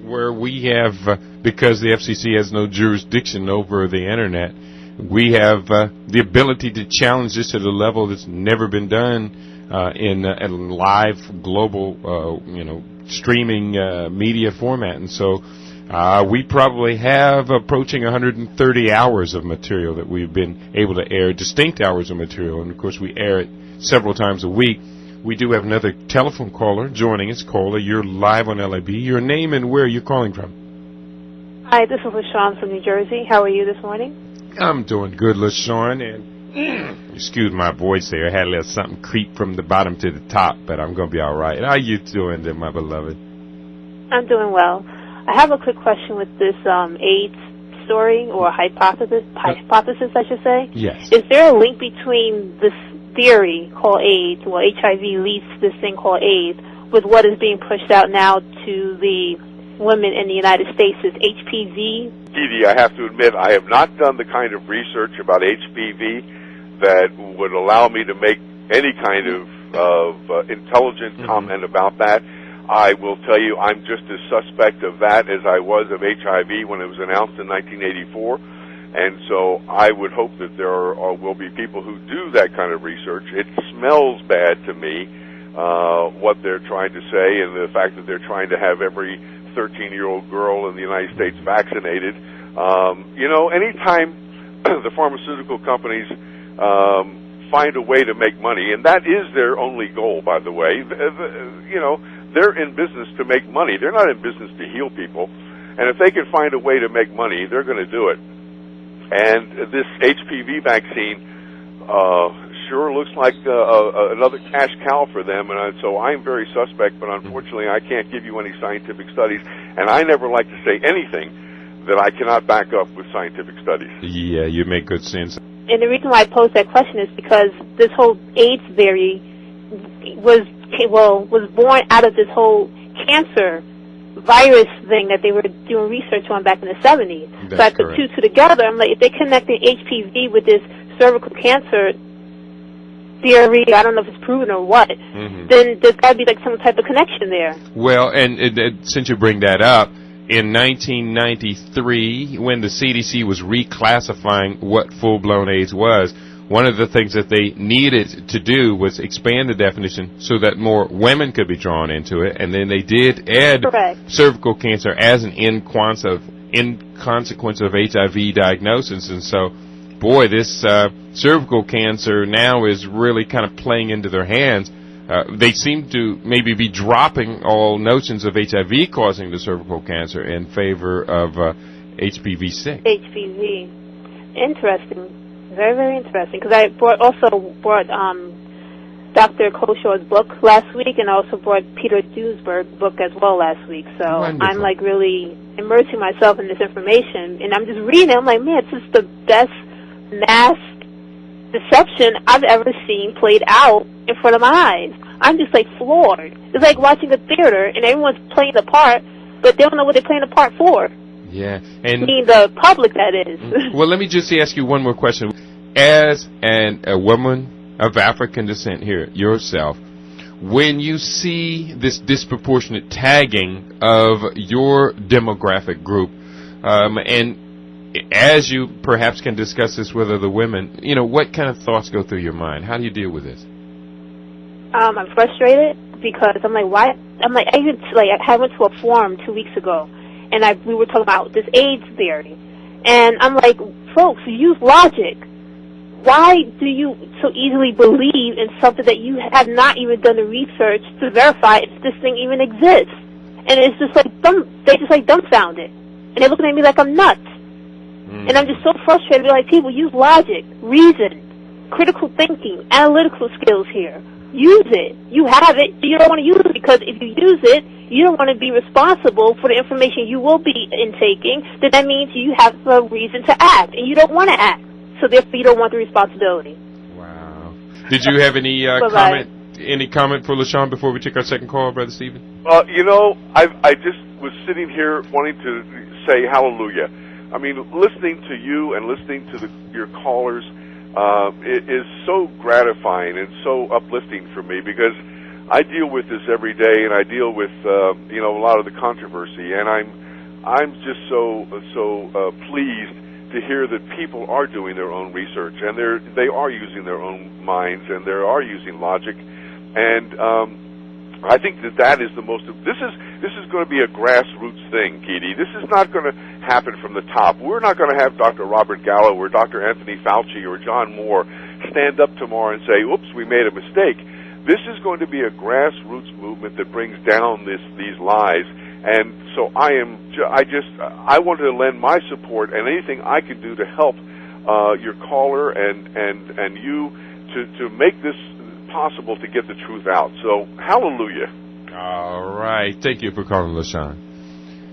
where we have, because the FCC has no jurisdiction over the Internet, we have the ability to challenge this at a level that's never been done in a live global, streaming media format. And so we probably have approaching 130 hours of material that we've been able to air, distinct hours of material. And, of course, we air it several times a week. We do have another telephone caller joining us. Caller, you're live on LIB. Your name and where are you calling from? Hi, this is LaShawn from New Jersey. How are you this morning? I'm doing good, LaShawn, and excuse my voice there. I had a little something creep from the bottom to the top, but I'm going to be all right. How you doing there, my beloved? I'm doing well. I have a quick question with this AIDS story, or hypothesis, I should say. Yes. Is there a link between this theory called AIDS, or HIV leads to this thing called AIDS, with what is being pushed out now to the women in the United States as HPV? Keidi, I have to admit, I have not done the kind of research about HPV that would allow me to make any kind of intelligent comment about that. I will tell you, I'm just as suspect of that as I was of HIV when it was announced in 1984. And so I would hope that there will be people who do that kind of research. It smells bad to me, what they're trying to say, and the fact that they're trying to have every 13-year-old girl in the United States vaccinated. Anytime the pharmaceutical companies find a way to make money, and that is their only goal, by the way, they're in business to make money. They're not in business to heal people. And if they can find a way to make money, they're going to do it. And this HPV vaccine sure looks like another cash cow for them, and so I'm very suspect, but unfortunately I can't give you any scientific studies, and I never like to say anything that I cannot back up with scientific studies. Yeah, you make good sense. And the reason why I posed that question is because this whole AIDS theory was born out of this whole cancer virus thing that they were doing research on back in the 70s. That's so I put two together. I'm like, if they connected HPV with this cervical cancer theory, I don't know if it's proven or what, then there's got to be like some type of connection there. Well, and since you bring that up, in 1993, when the CDC was reclassifying what full-blown AIDS was, one of the things that they needed to do was expand the definition so that more women could be drawn into it, and then they did add cervical cancer as an in consequence of HIV diagnosis. And so, boy, this cervical cancer now is really kind of playing into their hands. They seem to maybe be dropping all notions of HIV causing the cervical cancer in favor of HPV-6. HPV. Interesting. Very, very interesting. Because I also brought Dr. Koshaw's book last week, and I also brought Peter Duesberg's book as well last week. So Wonderful. I'm like really immersing myself in this information, and I'm just reading it. I'm like, man, this is the best mass deception I've ever seen played out in front of my eyes. I'm just like floored. It's like watching a theater, and everyone's playing the part, but they don't know what they're playing the part for. Yeah, and I mean the public, that is. Well, let me just ask you one more question. As a woman of African descent here, yourself, when you see this disproportionate tagging of your demographic group, and as you perhaps can discuss this with other women, what kind of thoughts go through your mind? How do you deal with this? I'm frustrated because I'm like, why? I'm like, I went to a forum 2 weeks ago, and we were talking about this AIDS theory, and I'm like, folks, use logic. Why do you so easily believe in something that you have not even done the research to verify if this thing even exists? And it's just like they just like dumbfounded, and they're looking at me like I'm nuts. And I'm just so frustrated. Like, people, use logic, reason, critical thinking, analytical skills here. Use it. You have it, but you don't want to use it because if you use it, you don't want to be responsible for the information you will be intaking. Then that means you have a reason to act, and you don't want to act. So therefore, you don't want the responsibility. Wow. Did you have any comment? Any comment for LaShawn before we take our second call, Brother Stephen? I just was sitting here wanting to say hallelujah. I mean, listening to you and listening to your callers it is so gratifying and so uplifting for me because I deal with this every day, and I deal with a lot of the controversy, and I'm just so pleased to hear that people are doing their own research, and they are using their own minds, and they are using logic, and I think that is the most. This is going to be a grassroots thing, Keidi. This is not going to happen from the top. We're not going to have Dr. Robert Gallo or Dr. Anthony Fauci or John Moore stand up tomorrow and say, "Oops, we made a mistake." This is going to be a grassroots movement that brings down these lies. And so I wanted to lend my support and anything I can do to help your caller and you to make this possible to get the truth out. So hallelujah. All right. Thank you for calling, LaShawn.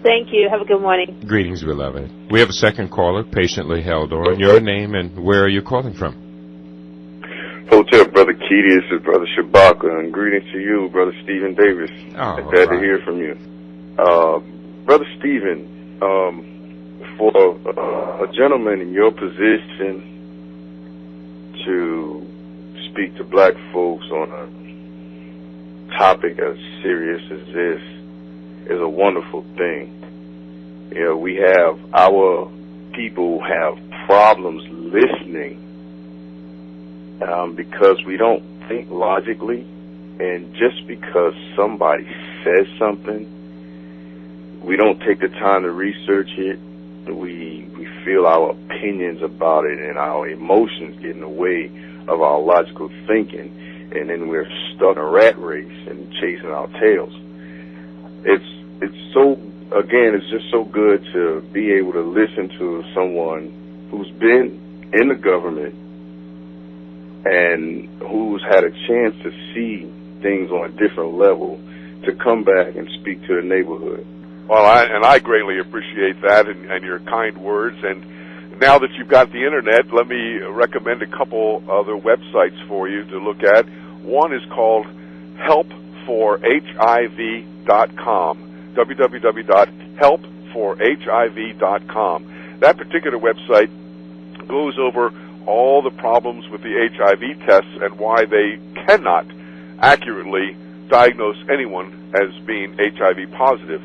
Thank you. Have a good morning. Greetings, beloved. We have a second caller patiently held on. Your name and where are you calling from? Hotel, Brother Keidi. This is Brother Shabaka, and greetings to you, Brother Stephen Davis. Glad to hear from you. Brother Stephen, for a gentleman in your position to speak to black folks on a topic as serious as this is a wonderful thing. You know, we have our people have problems listening because we don't think logically, and just because somebody says something, we don't take the time to research it. We feel our opinions about it, and our emotions get in the way of our logical thinking, and then we're stuck in a rat race and chasing our tails. It's just so good to be able to listen to someone who's been in the government and who's had a chance to see things on a different level to come back and speak to the neighborhood. Well, I greatly appreciate that and your kind words. And now that you've got the internet, let me recommend a couple other websites for you to look at. One is called helpforhiv.com. www.helpforhiv.com. That particular website goes over all the problems with the HIV tests and why they cannot accurately diagnose anyone as being HIV positive.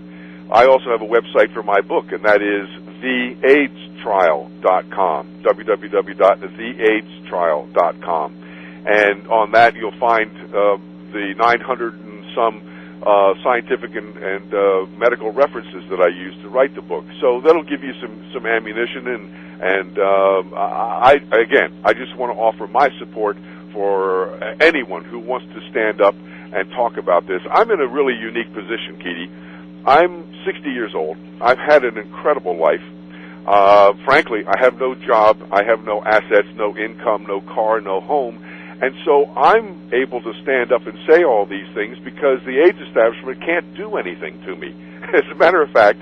I also have a website for my book, and that is theaidstrial.com, www.theaidstrial.com. And on that you'll find the 900 and some scientific and medical references that I use to write the book. So that'll give you some ammunition, and I just want to offer my support for anyone who wants to stand up and talk about this. I'm in a really unique position, Keidi. I'm 60 years old. I've had an incredible life. Frankly, I have no job. I have no assets, no income, no car, no home. And so I'm able to stand up and say all these things because the AIDS establishment can't do anything to me. As a matter of fact,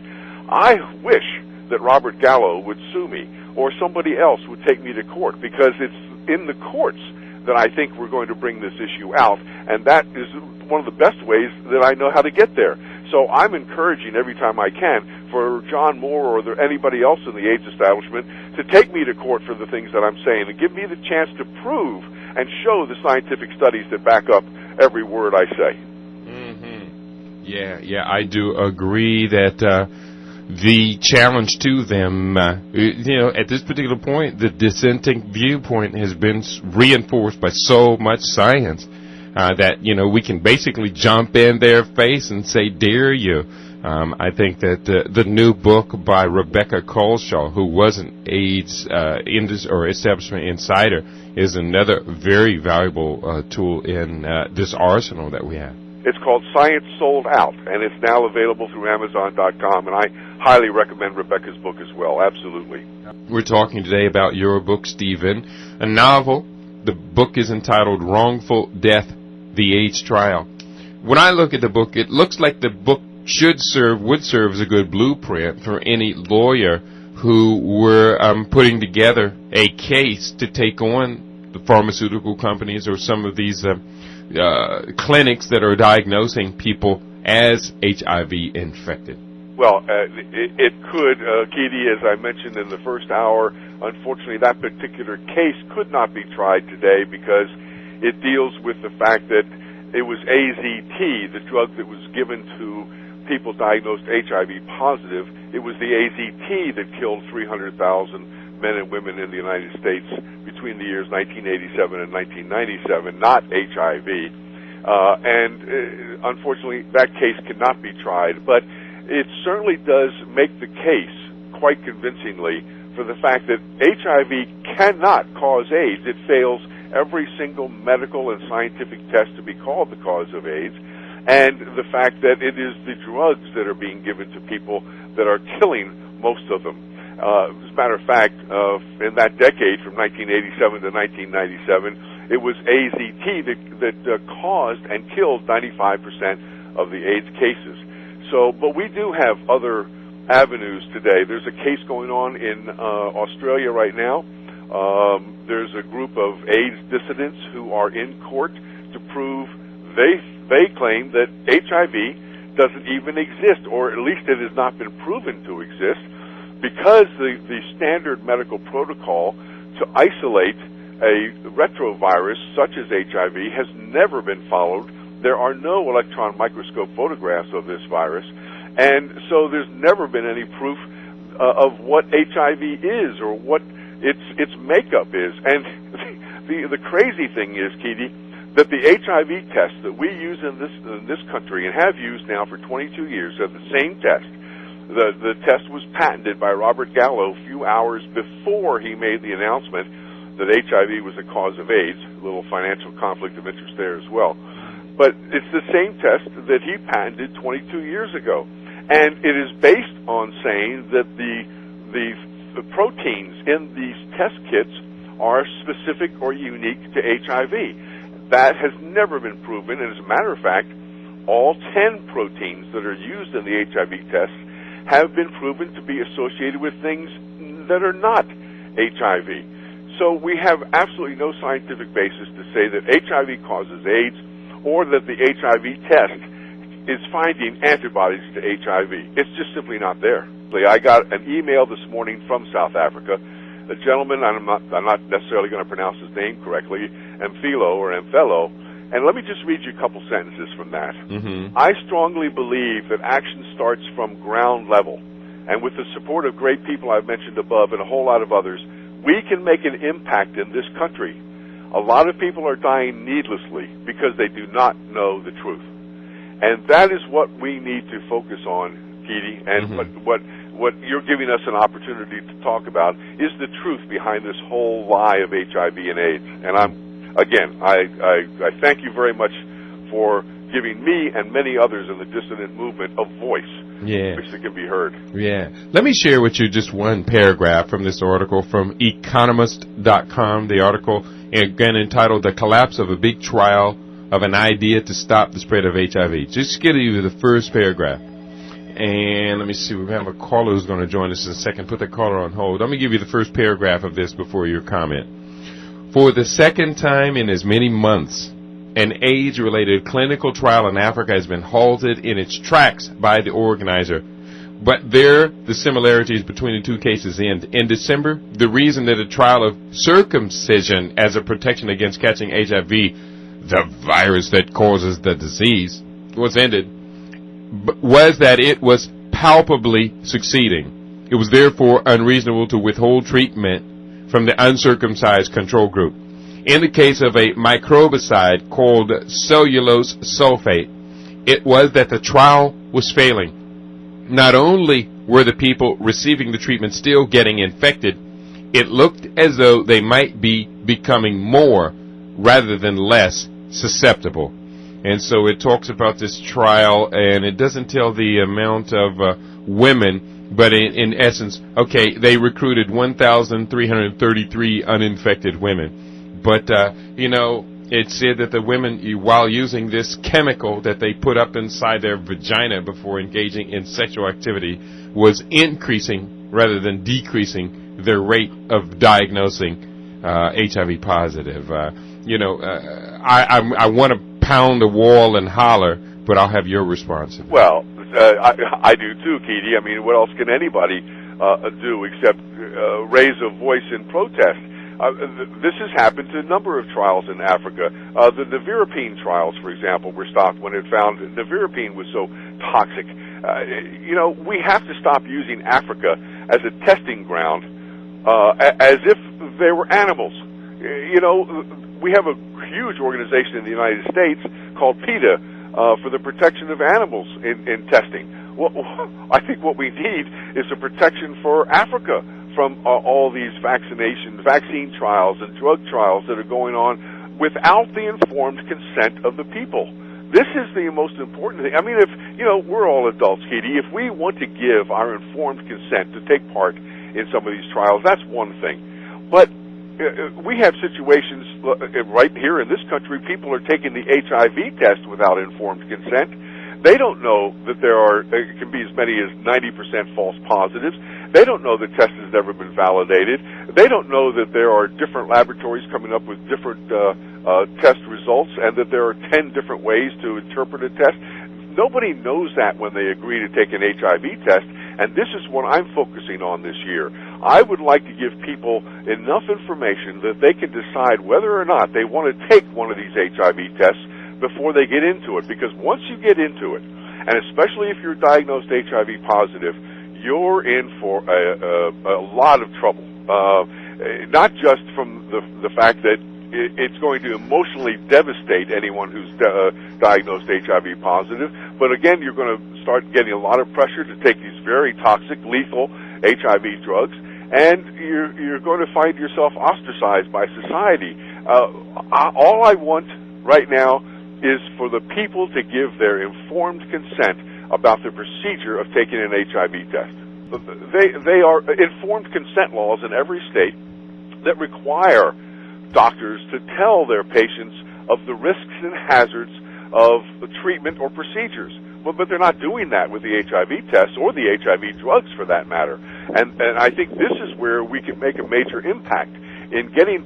I wish that Robert Gallo would sue me or somebody else would take me to court, because it's in the courts that I think we're going to bring this issue out, and that is one of the best ways that I know how to get there. So I'm encouraging every time I can for John Moore or anybody else in the AIDS establishment to take me to court for the things that I'm saying and give me the chance to prove and show the scientific studies that back up every word I say. Mm-hmm. Yeah, I do agree that the challenge to them, at this particular point, the dissenting viewpoint has been reinforced by so much science that, we can basically jump in their face and say, dare you. I think that the new book by Rebecca Coleshaw, who was an AIDS establishment insider, is another very valuable tool in this arsenal that we have. It's called Science Sold Out, and it's now available through Amazon.com, and I highly recommend Rebecca's book as well, absolutely. We're talking today about your book, Stephen, a novel. The book is entitled Wrongful Death, The AIDS Trial. When I look at the book, it looks like the book would serve as a good blueprint for any lawyer who were putting together a case to take on the pharmaceutical companies or some of these clinics that are diagnosing people as HIV infected. Well, it could, Keidi, as I mentioned in the first hour. Unfortunately, that particular case could not be tried today because it deals with the fact that it was AZT, the drug that was given to people diagnosed HIV positive. It was the AZT that killed 300,000 men and women in the United States between the years 1987 and 1997, not HIV. Unfortunately, that case cannot be tried. But it certainly does make the case quite convincingly for the fact that HIV cannot cause AIDS. It fails every single medical and scientific test to be called the cause of AIDS, and the fact that it is the drugs that are being given to people that are killing most of them. As a matter of fact, in that decade from 1987 to 1997, it was AZT that caused and killed 95% of the AIDS cases. So, but we do have other avenues today. There's a case going on in Australia right now. There's a group of AIDS dissidents who are in court to prove they claim that HIV doesn't even exist, or at least it has not been proven to exist, because the standard medical protocol to isolate a retrovirus such as HIV has never been followed there are no electron microscope photographs of this virus, and so there's never been any proof of what HIV is or what its makeup is. And the crazy thing is, Keidi, that the HIV test that we use in this country and have used now for 22 years, are the same test. The test was patented by Robert Gallo a few hours before he made the announcement that HIV was a cause of AIDS. A little financial conflict of interest there as well. But it's the same test that he patented 22 years ago. And it is based on saying that the proteins in these test kits are specific or unique to HIV. That has never been proven, and as a matter of fact, all 10 proteins that are used in the HIV tests have been proven to be associated with things that are not HIV. So we have absolutely no scientific basis to say that HIV causes AIDS or that the HIV test is finding antibodies to HIV. It's just simply not there. I got an email this morning from South Africa. A gentleman, I'm not necessarily going to pronounce his name correctly, Amphelo, and let me just read you a couple sentences from that. Mm-hmm. I strongly believe that action starts from ground level, and with the support of great people I've mentioned above and a whole lot of others, we can make an impact in this country. A lot of people are dying needlessly because they do not know the truth. And that is what we need to focus on, Keidi, and mm-hmm. what you're giving us an opportunity to talk about is the truth behind this whole lie of HIV and AIDS. And I thank you very much for giving me and many others in the dissident movement a voice, which can be heard. Yeah. Let me share with you just one paragraph from this article from Economist.com, the article, again entitled The Collapse of a Big Trial of an Idea to Stop the Spread of HIV. Just give you the first paragraph. And let me see, we have a caller who's going to join us in a second. Put the caller on hold. Let me give you the first paragraph of this before your comment. For the second time in as many months, an AIDS-related clinical trial in Africa has been halted in its tracks by the organizer. But there, the similarities between the two cases end. In December, the reason that a trial of circumcision as a protection against catching HIV, the virus that causes the disease, was ended, was that it was palpably succeeding. It was therefore unreasonable to withhold treatment from the uncircumcised control group. In the case of a microbicide called cellulose sulfate, it was that the trial was failing. Not only were the people receiving the treatment still getting infected, it looked as though they might be becoming more rather than less susceptible. And so it talks about this trial, and it doesn't tell the amount of women, but in essence, okay, they recruited 1,333 uninfected women. But, it said that the women, while using this chemical that they put up inside their vagina before engaging in sexual activity, was increasing rather than decreasing their rate of diagnosing HIV positive. I want to pound the wall and holler, but I'll have your response. Well, I do too, Keidi. I mean, what else can anybody do except raise a voice in protest? This has happened to a number of trials in Africa. The nevirapine trials, for example, were stopped when it found that nevirapine was so toxic. We have to stop using Africa as a testing ground as if they were animals. We have a huge organization in the United States called PETA for the protection of animals in testing. Well, I think what we need is a protection for Africa from all these vaccine trials and drug trials that are going on without the informed consent of the people. This is the most important thing. I mean, if, we're all adults, Keidi. If we want to give our informed consent to take part in some of these trials, that's one thing. But we have situations right here in this country, people are taking the HIV test without informed consent. They don't know that it can be as many as 90% false positives. They don't know the test has never been validated. They don't know that there are different laboratories coming up with different test results and that there are 10 different ways to interpret a test. Nobody knows that when they agree to take an HIV test, and this is what I'm focusing on this year. I would like to give people enough information that they can decide whether or not they want to take one of these HIV tests before they get into it, because once you get into it, and especially if you're diagnosed HIV positive, you're in for a lot of trouble. Not just from the fact that it's going to emotionally devastate anyone who's diagnosed HIV positive, but again, you're going to start getting a lot of pressure to take these very toxic, lethal HIV drugs, and you're going to find yourself ostracized by society. All I want right now is for the people to give their informed consent about the procedure of taking an HIV test. They are informed consent laws in every state that require doctors to tell their patients of the risks and hazards of the treatment or procedures. But they're not doing that with the HIV tests or the HIV drugs, for that matter. And I think this is where we can make a major impact in getting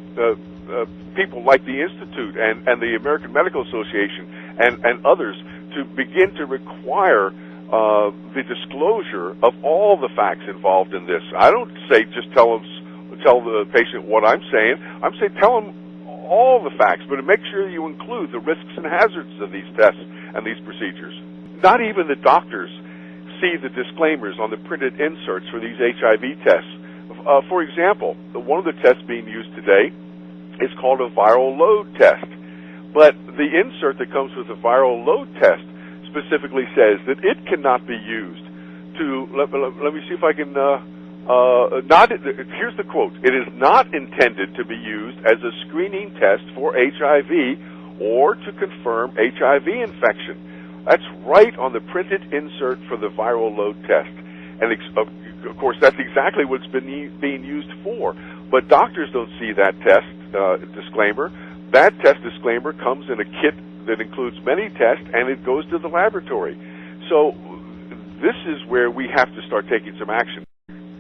people like the Institute and the American Medical Association and others to begin to require the disclosure of all the facts involved in this. I don't say just tell the patient what I'm saying. I'm saying tell them all the facts, but make sure you include the risks and hazards of these tests and these procedures. Not even the doctors see the disclaimers on the printed inserts for these HIV tests. For example, one of the tests being used today is called a viral load test. But the insert that comes with the viral load test specifically says that it cannot be used to, let me see if I can, here's the quote, "It is not intended to be used as a screening test for HIV or to confirm HIV infection." That's right on the printed insert for the viral load test. And of course, that's exactly what's being used for. But doctors don't see that test disclaimer. That test disclaimer comes in a kit that includes many tests, and it goes to the laboratory. So this is where we have to start taking some action.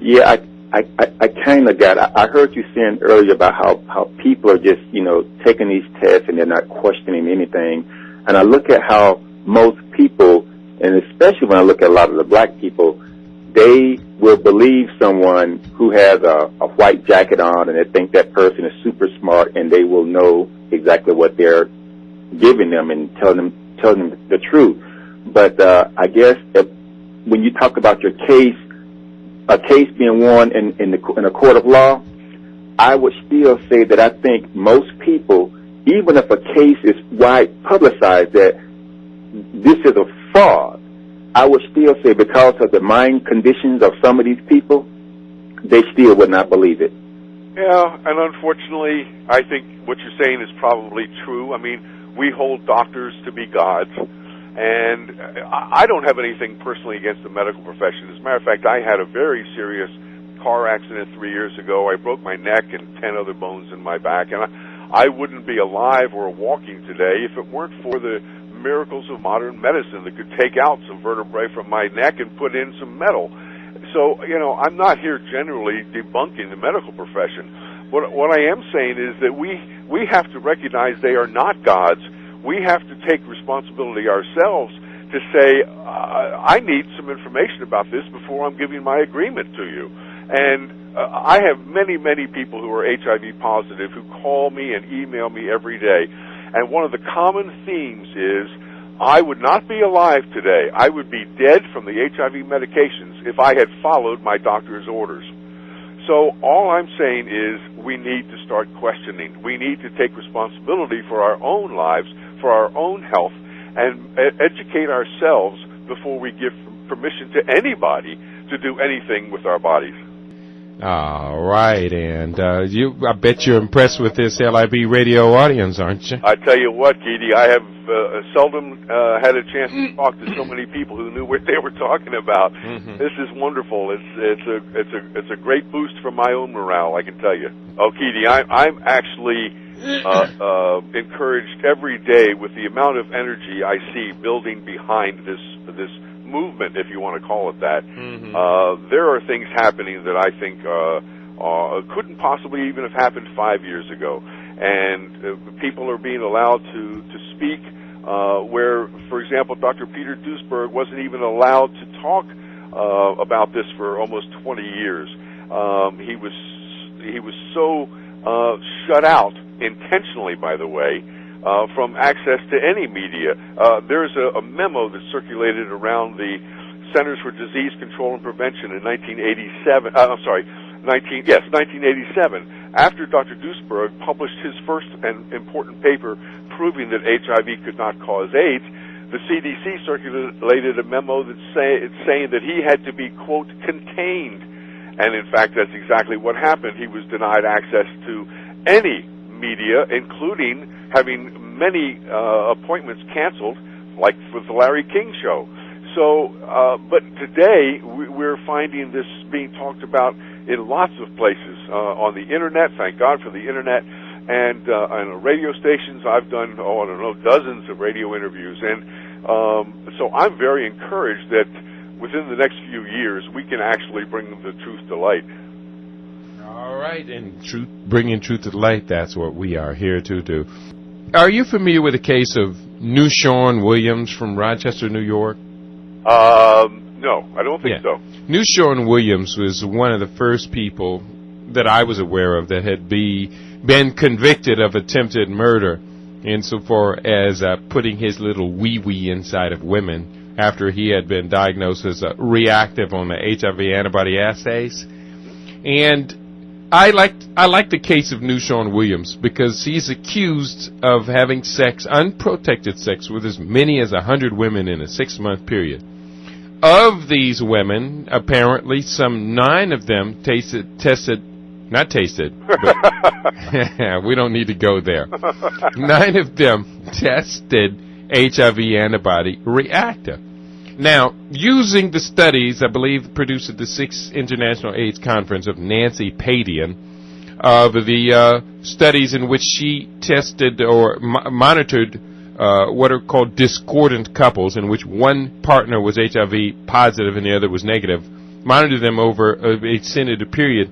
Yeah, I kind of got it. I heard you saying earlier about how people are just, taking these tests and they're not questioning anything. And I look at how most people, and especially when I look at a lot of the black people, they will believe someone who has a white jacket on and they think that person is super smart and they will know exactly what they're giving them and telling them the truth. But I guess when you talk about your case, a case being won in a court of law, I would still say that I think most people, even if a case is wide publicized that this is a fraud, I would still say because of the mind conditions of some of these people, they still would not believe it. Yeah, and unfortunately, I think what you're saying is probably true. I mean, we hold doctors to be gods, and I don't have anything personally against the medical profession. As a matter of fact, I had a very serious car accident 3 years ago. I broke my neck and 10 other bones in my back, and I wouldn't be alive or walking today if it weren't for the miracles of modern medicine that could take out some vertebrae from my neck and put in some metal. So, I'm not here generally debunking the medical profession. What I am saying is that we have to recognize they are not gods. We have to take responsibility ourselves to say, I need some information about this before I'm giving my agreement to you. And I have many, many people who are HIV positive who call me and email me every day. And one of the common themes is, I would not be alive today. I would be dead from the HIV medications if I had followed my doctor's orders. So all I'm saying is we need to start questioning. We need to take responsibility for our own lives, for our own health, and educate ourselves before we give permission to anybody to do anything with our bodies. All right, and I bet you're impressed with this LIB Radio audience, aren't you? I tell you what, Keidi, I have seldom had a chance to talk to so many people who knew what they were talking about. Mm-hmm. This is wonderful. It's a great boost for my own morale, I can tell you. Oh, Keidi, I'm actually encouraged every day with the amount of energy I see building behind this movement, if you want to call it that. Mm-hmm. There are things happening that I think couldn't possibly even have happened 5 years ago, and people are being allowed to speak where, for example, Dr. Peter Duesberg wasn't even allowed to talk about this for almost 20 years. He was so shut out, intentionally, by the way, from access to any media. There's a memo that circulated around the Centers for Disease Control and Prevention in 1987. 1987, after Dr. Duesberg published his first and important paper proving that HIV could not cause AIDS. The CDC circulated a memo that's saying that he had to be, quote, contained. And in fact, that's exactly what happened. He was denied access to any media, including having many appointments canceled, like for the Larry King show. So, but today we're finding this being talked about in lots of places on the internet. Thank God for the internet, and on radio stations. I've done dozens of radio interviews, and so I'm very encouraged that within the next few years we can actually bring the truth to light. All right, and bringing truth to light—that's what we are here to do. Are you familiar with the case of Newshawn Williams from Rochester, New York? No, I don't think so. Newshawn Williams was one of the first people that I was aware of that had been convicted of attempted murder insofar as putting his little wee-wee inside of women after he had been diagnosed as reactive on the HIV antibody assays. And I like the case of Newshawn Williams because he's accused of having unprotected sex with as many as 100 women in a 6-month period. Of these women, apparently some 9 of them not tasted, but we don't need to go there. 9 of them tested HIV antibody reactive. Now, using the studies, I believe, produced at the 6th International AIDS Conference of Nancy Padian, of the studies in which she tested or monitored what are called discordant couples, in which one partner was HIV positive and the other was negative, monitored them over an extended period,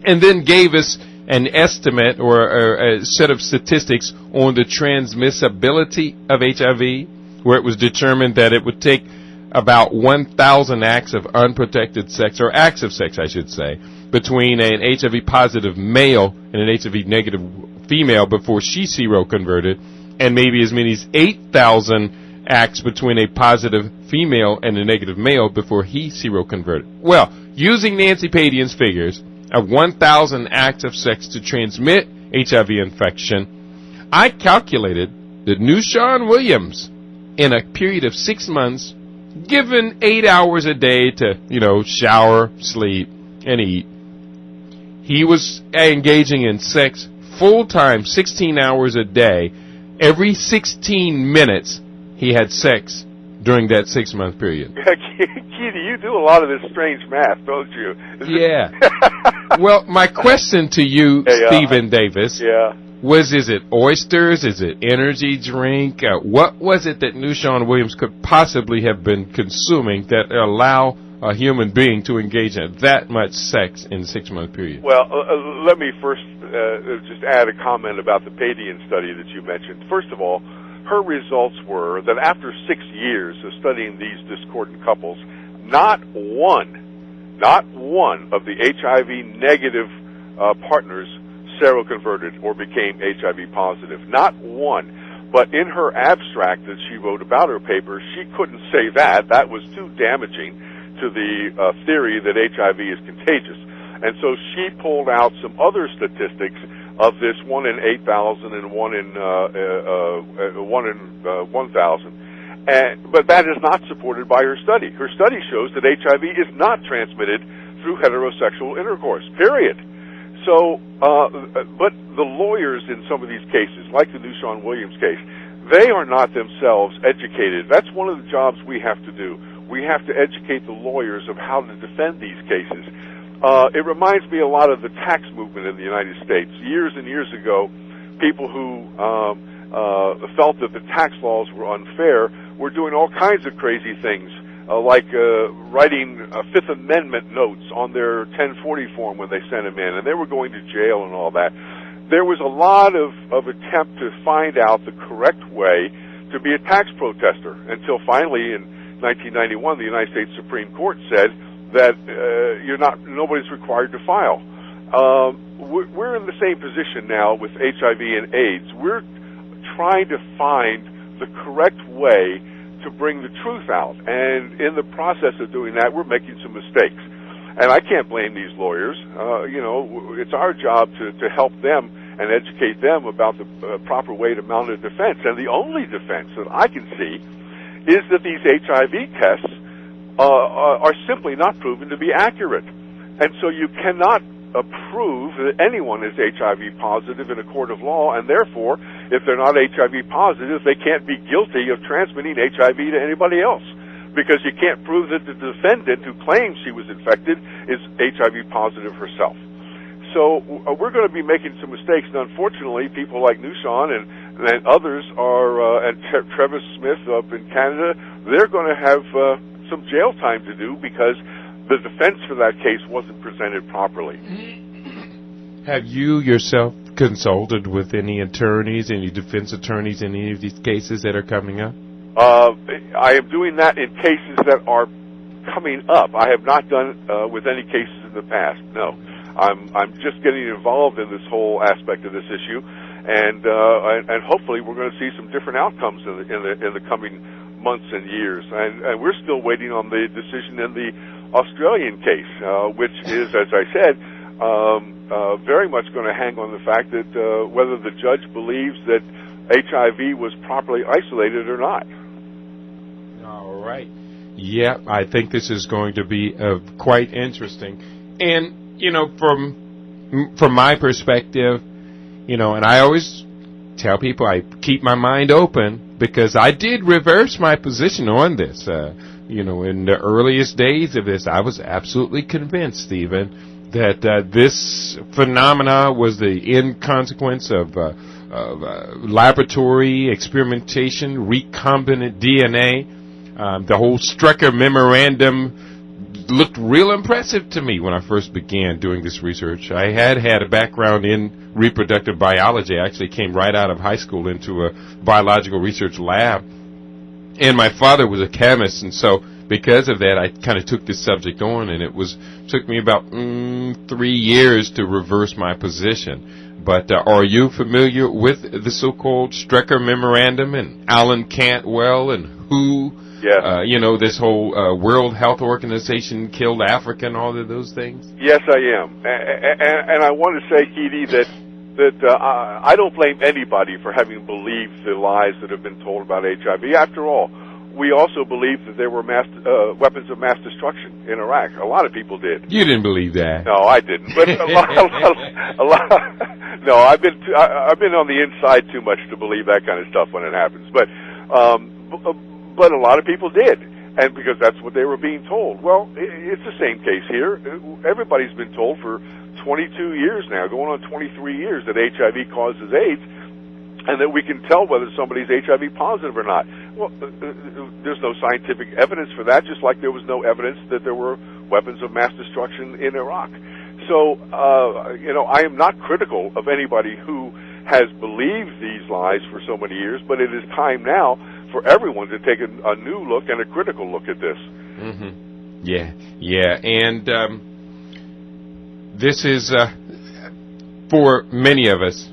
and then gave us an estimate or a set of statistics on the transmissibility of HIV, where it was determined that it would take about 1,000 acts of unprotected sex, or acts of sex, I should say, between an HIV-positive male and an HIV-negative female before she seroconverted, and maybe as many as 8,000 acts between a positive female and a negative male before he seroconverted. Well, using Nancy Padian's figures of 1,000 acts of sex to transmit HIV infection, I calculated that Newshawn Williams, in a period of 6 months, given 8 hours a day to, shower, sleep, and eat, he was engaging in sex full-time, 16 hours a day. Every 16 minutes, he had sex during that 6-month period. Keidi, you do a lot of this strange math, don't you? Yeah. Well, my question to you, Stephen Davis, is it oysters? Is it energy drink? What was it that Newshawn Williams could possibly have been consuming that allow a human being to engage in that much sex in a 6-month period? Well, let me first just add a comment about the Padian study that you mentioned. First of all, her results were that after 6 years of studying these discordant couples, not one of the HIV-negative partners seroconverted or became HIV positive. Not one. But in her abstract that she wrote about her paper, she couldn't say that. That was too damaging to the theory that HIV is contagious. And so she pulled out some other statistics of this 1 in 8,000 and 1 in 1,000. But that is not supported by her study. Her study shows that HIV is not transmitted through heterosexual intercourse, period. So, but the lawyers in some of these cases, like the Newshawn Williams case, they are not themselves educated. That's one of the jobs we have to do. We have to educate the lawyers of how to defend these cases. It reminds me a lot of the tax movement in the United States. Years and years ago, people who felt that the tax laws were unfair were doing all kinds of crazy things, like writing Fifth Amendment notes on their 1040 form when they sent them in, and they were going to jail and all that. There was a lot of attempt to find out the correct way to be a tax protester until finally in 1991 the United States Supreme Court said that nobody's required to file. We're in the same position now with HIV and AIDS. We're trying to find the correct way to bring the truth out. And in the process of doing that, we're making some mistakes. And I can't blame these lawyers. It's our job to help them and educate them about the proper way to mount a defense. And the only defense that I can see is that these HIV tests are simply not proven to be accurate. And so you cannot prove that anyone is HIV positive in a court of law, and therefore, if they're not HIV positive, they can't be guilty of transmitting HIV to anybody else, because you can't prove that the defendant who claims she was infected is HIV positive herself. So we're going to be making some mistakes, and unfortunately, people like Nushan and others are, and Travis Smith up in Canada, they're going to have some jail time to do because the defense for that case wasn't presented properly. Have you yourself consulted with any attorneys, any defense attorneys in any of these cases that are coming up? I am doing that in cases that are coming up. I have not done with any cases in the past. No, I'm just getting involved in this whole aspect of this issue, and hopefully we're going to see some different outcomes in the coming months and years. And we're still waiting on the decision in the Australian case, which is, as I said, very much going to hang on the fact that whether the judge believes that HIV was properly isolated or not. All right. Yeah, I think this is going to be quite interesting. And, from my perspective, and I always tell people I keep my mind open because I did reverse my position on this. In the earliest days of this, I was absolutely convinced, Stephen, that this phenomena was the end consequence of laboratory experimentation, recombinant DNA. The whole Strecker memorandum looked real impressive to me when I first began doing this research. I had a background in reproductive biology. I actually came right out of high school into a biological research lab. And my father was a chemist, and so because of that, I kind of took this subject on, and it took me about 3 years to reverse my position. But are you familiar with the so-called Strecker Memorandum and Alan Cantwell and WHO? Yes. This whole World Health Organization killed Africa and all of those things? Yes, I am. And I want to say, Keidi, that I don't blame anybody for having believed the lies that have been told about HIV. After all, we also believed that there were weapons of mass destruction in Iraq. A lot of people did. You didn't believe that? No, I didn't. But a lot. No, I've been on the inside too much to believe that kind of stuff when it happens. But a lot of people did, and because that's what they were being told. Well, it's the same case here. Everybody's been told for 22 years now, going on 23 years, that HIV causes AIDS, and that we can tell whether somebody's HIV positive or not. Well, there's no scientific evidence for that, just like there was no evidence that there were weapons of mass destruction in Iraq. So, I am not critical of anybody who has believed these lies for so many years, but it is time now for everyone to take a new look and a critical look at this. Mm-hmm. Yeah, and this is, for many of us,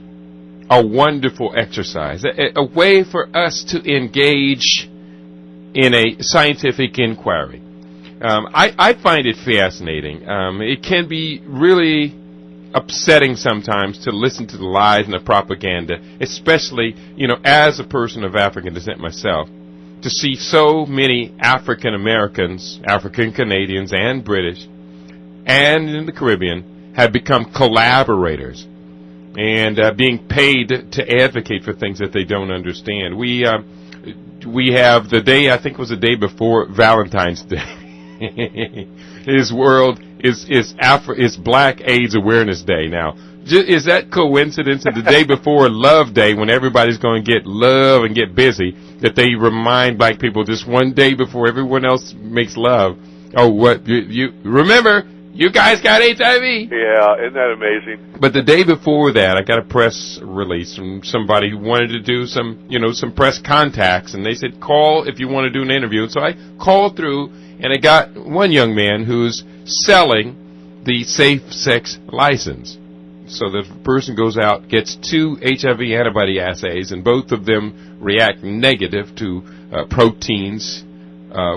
a wonderful exercise, a way for us to engage in a scientific inquiry. I find it fascinating. It can be really upsetting sometimes to listen to the lies and the propaganda, especially, as a person of African descent myself, to see so many African Americans, African Canadians and British, and in the Caribbean, have become collaborators and being paid to advocate for things that they don't understand. We have the day, I think it was the day before Valentine's Day. His world is Black AIDS Awareness Day. Now, is that coincidence that the day before Love Day, when everybody's going to get love and get busy, that they remind Black people just one day before everyone else makes love? Oh, what you remember? You guys got HIV. Yeah, isn't that amazing? But the day before that, I got a press release from somebody who wanted to do some press contacts, and they said, call if you want to do an interview. And so I called through, and I got one young man who's selling the safe sex license. So the person goes out, gets 2 HIV antibody assays, and both of them react negative to proteins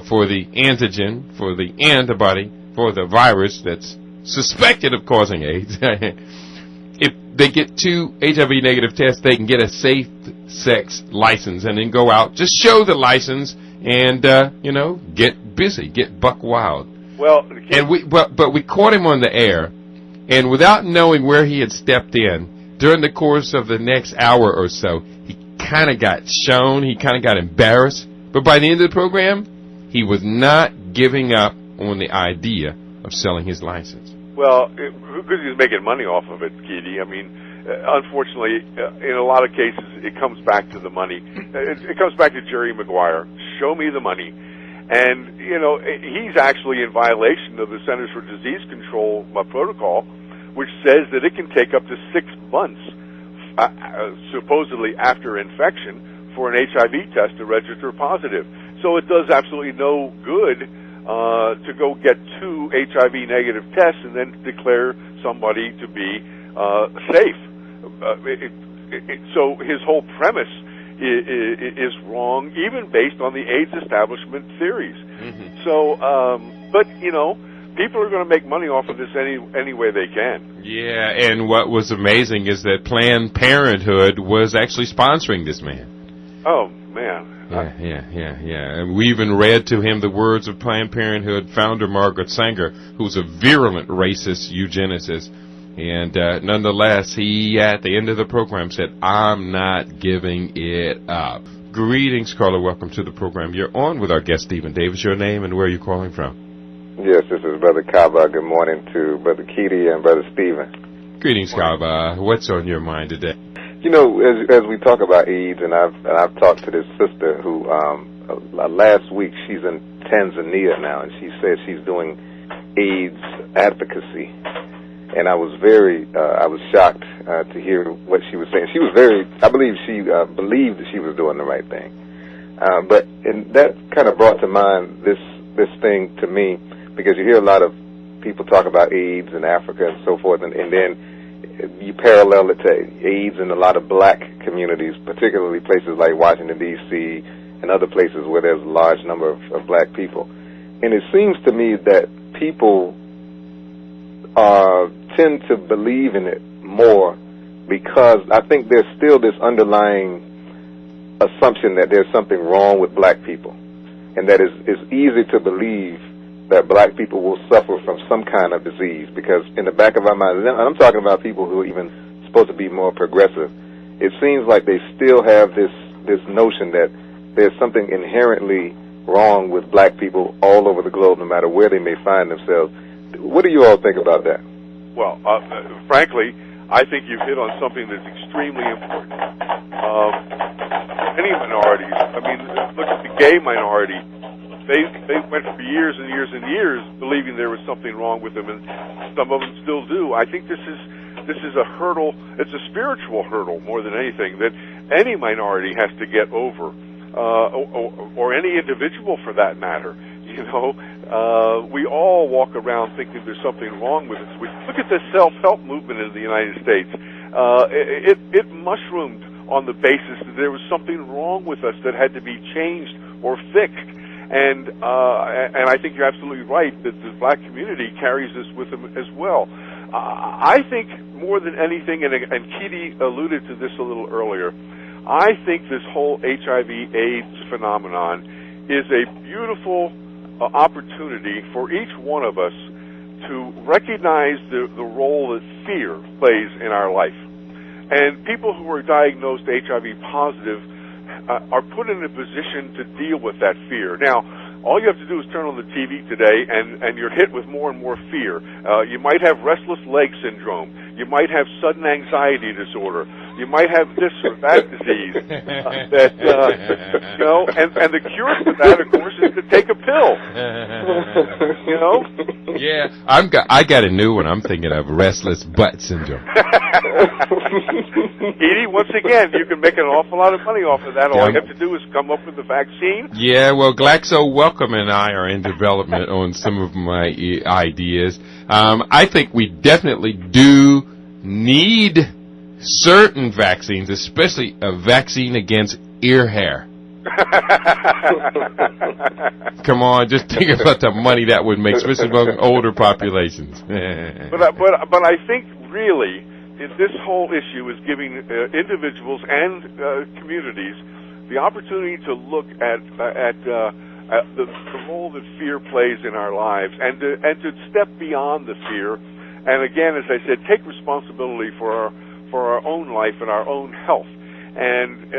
for the antigen, for the antibody, for the virus that's suspected of causing AIDS. If they get 2 HIV negative tests, they can get a safe sex license and then go out, just show the license and, get busy, get buck wild. Well, and but we caught him on the air, and without knowing where he had stepped in, during the course of the next hour or so, he kind of got shown, he kind of got embarrassed, but by the end of the program, he was not giving up on the idea of selling his license. Well, because he's making money off of it, Keidi. I mean, unfortunately, in a lot of cases, it comes back to the money. It comes back to Jerry Maguire. Show me the money. And, he's actually in violation of the Centers for Disease Control protocol, which says that it can take up to 6 months, supposedly after infection, for an HIV test to register positive. So it does absolutely no good to go get 2 HIV negative tests and then declare somebody to be safe. So his whole premise is wrong, even based on the AIDS establishment theories. Mm-hmm. So, but people are going to make money off of this any way they can. Yeah, and what was amazing is that Planned Parenthood was actually sponsoring this man. Oh, man. Yeah. And we even read to him the words of Planned Parenthood founder Margaret Sanger, who's a virulent racist eugenicist. And nonetheless, he, at the end of the program, said, "I'm not giving it up." Greetings, caller. Welcome to the program. You're on with our guest, Stephen Davis. Your name and where are you calling from? Yes, this is Brother Kaba. Good morning to Brother Keidi and Brother Stephen. Greetings, Kaba. What's on your mind today? As we talk about AIDS, and I've talked to this sister who last week, she's in Tanzania now, and she said she's doing AIDS advocacy. And I was shocked to hear what she was saying. She was I believe she believed that she was doing the right thing. And that kind of brought to mind this thing to me, because you hear a lot of people talk about AIDS in Africa and so forth, and then you parallel it to AIDS in a lot of black communities, particularly places like Washington, D.C., and other places where there's a large number of black people. And it seems to me that people tend to believe in it more because I think there's still this underlying assumption that there's something wrong with black people, and that it's easy to believe that black people will suffer from some kind of disease, because in the back of our minds, and I'm talking about people who are even supposed to be more progressive, it seems like they still have this notion that there's something inherently wrong with black people all over the globe, no matter where they may find themselves. What do you all think about that? Well, frankly, I think you've hit on something that's extremely important. Any minorities, I mean, look at the gay minority. They went for years and years and years believing there was something wrong with them, and some of them still do. I think this is a hurdle. It's a spiritual hurdle more than anything that any minority has to get over, or any individual for that matter. We all walk around thinking there's something wrong with us. We look at the self-help movement in the United States. It mushroomed on the basis that there was something wrong with us that had to be changed or fixed. And I think you're absolutely right that the black community carries this with them as well. I think more than anything, and Keidi alluded to this a little earlier, I think this whole HIV/AIDS phenomenon is a beautiful opportunity for each one of us to recognize the role that fear plays in our life. And people who are diagnosed HIV positive are put in a position to deal with that fear. Now, all you have to do is turn on the TV today, and you're hit with more and more fear. You might have restless leg syndrome. You might have sudden anxiety disorder. You might have this or that disease. And the cure for that, of course, is to take a pill. Yeah, I got a new one. I'm thinking of restless butt syndrome. Keidi, once again, you can make an awful lot of money off of that. All you have to do is come up with the vaccine. Yeah, well, Glaxo Wellcome and I are in development on some of my ideas. I think we definitely do need certain vaccines, especially a vaccine against ear hair. Come on, just think about the money that would make, especially among older populations. but I think really this whole issue is giving individuals and communities the opportunity to look at the role that fear plays in our lives, and to step beyond the fear, and again, as I said, take responsibility for our own life and our own health. And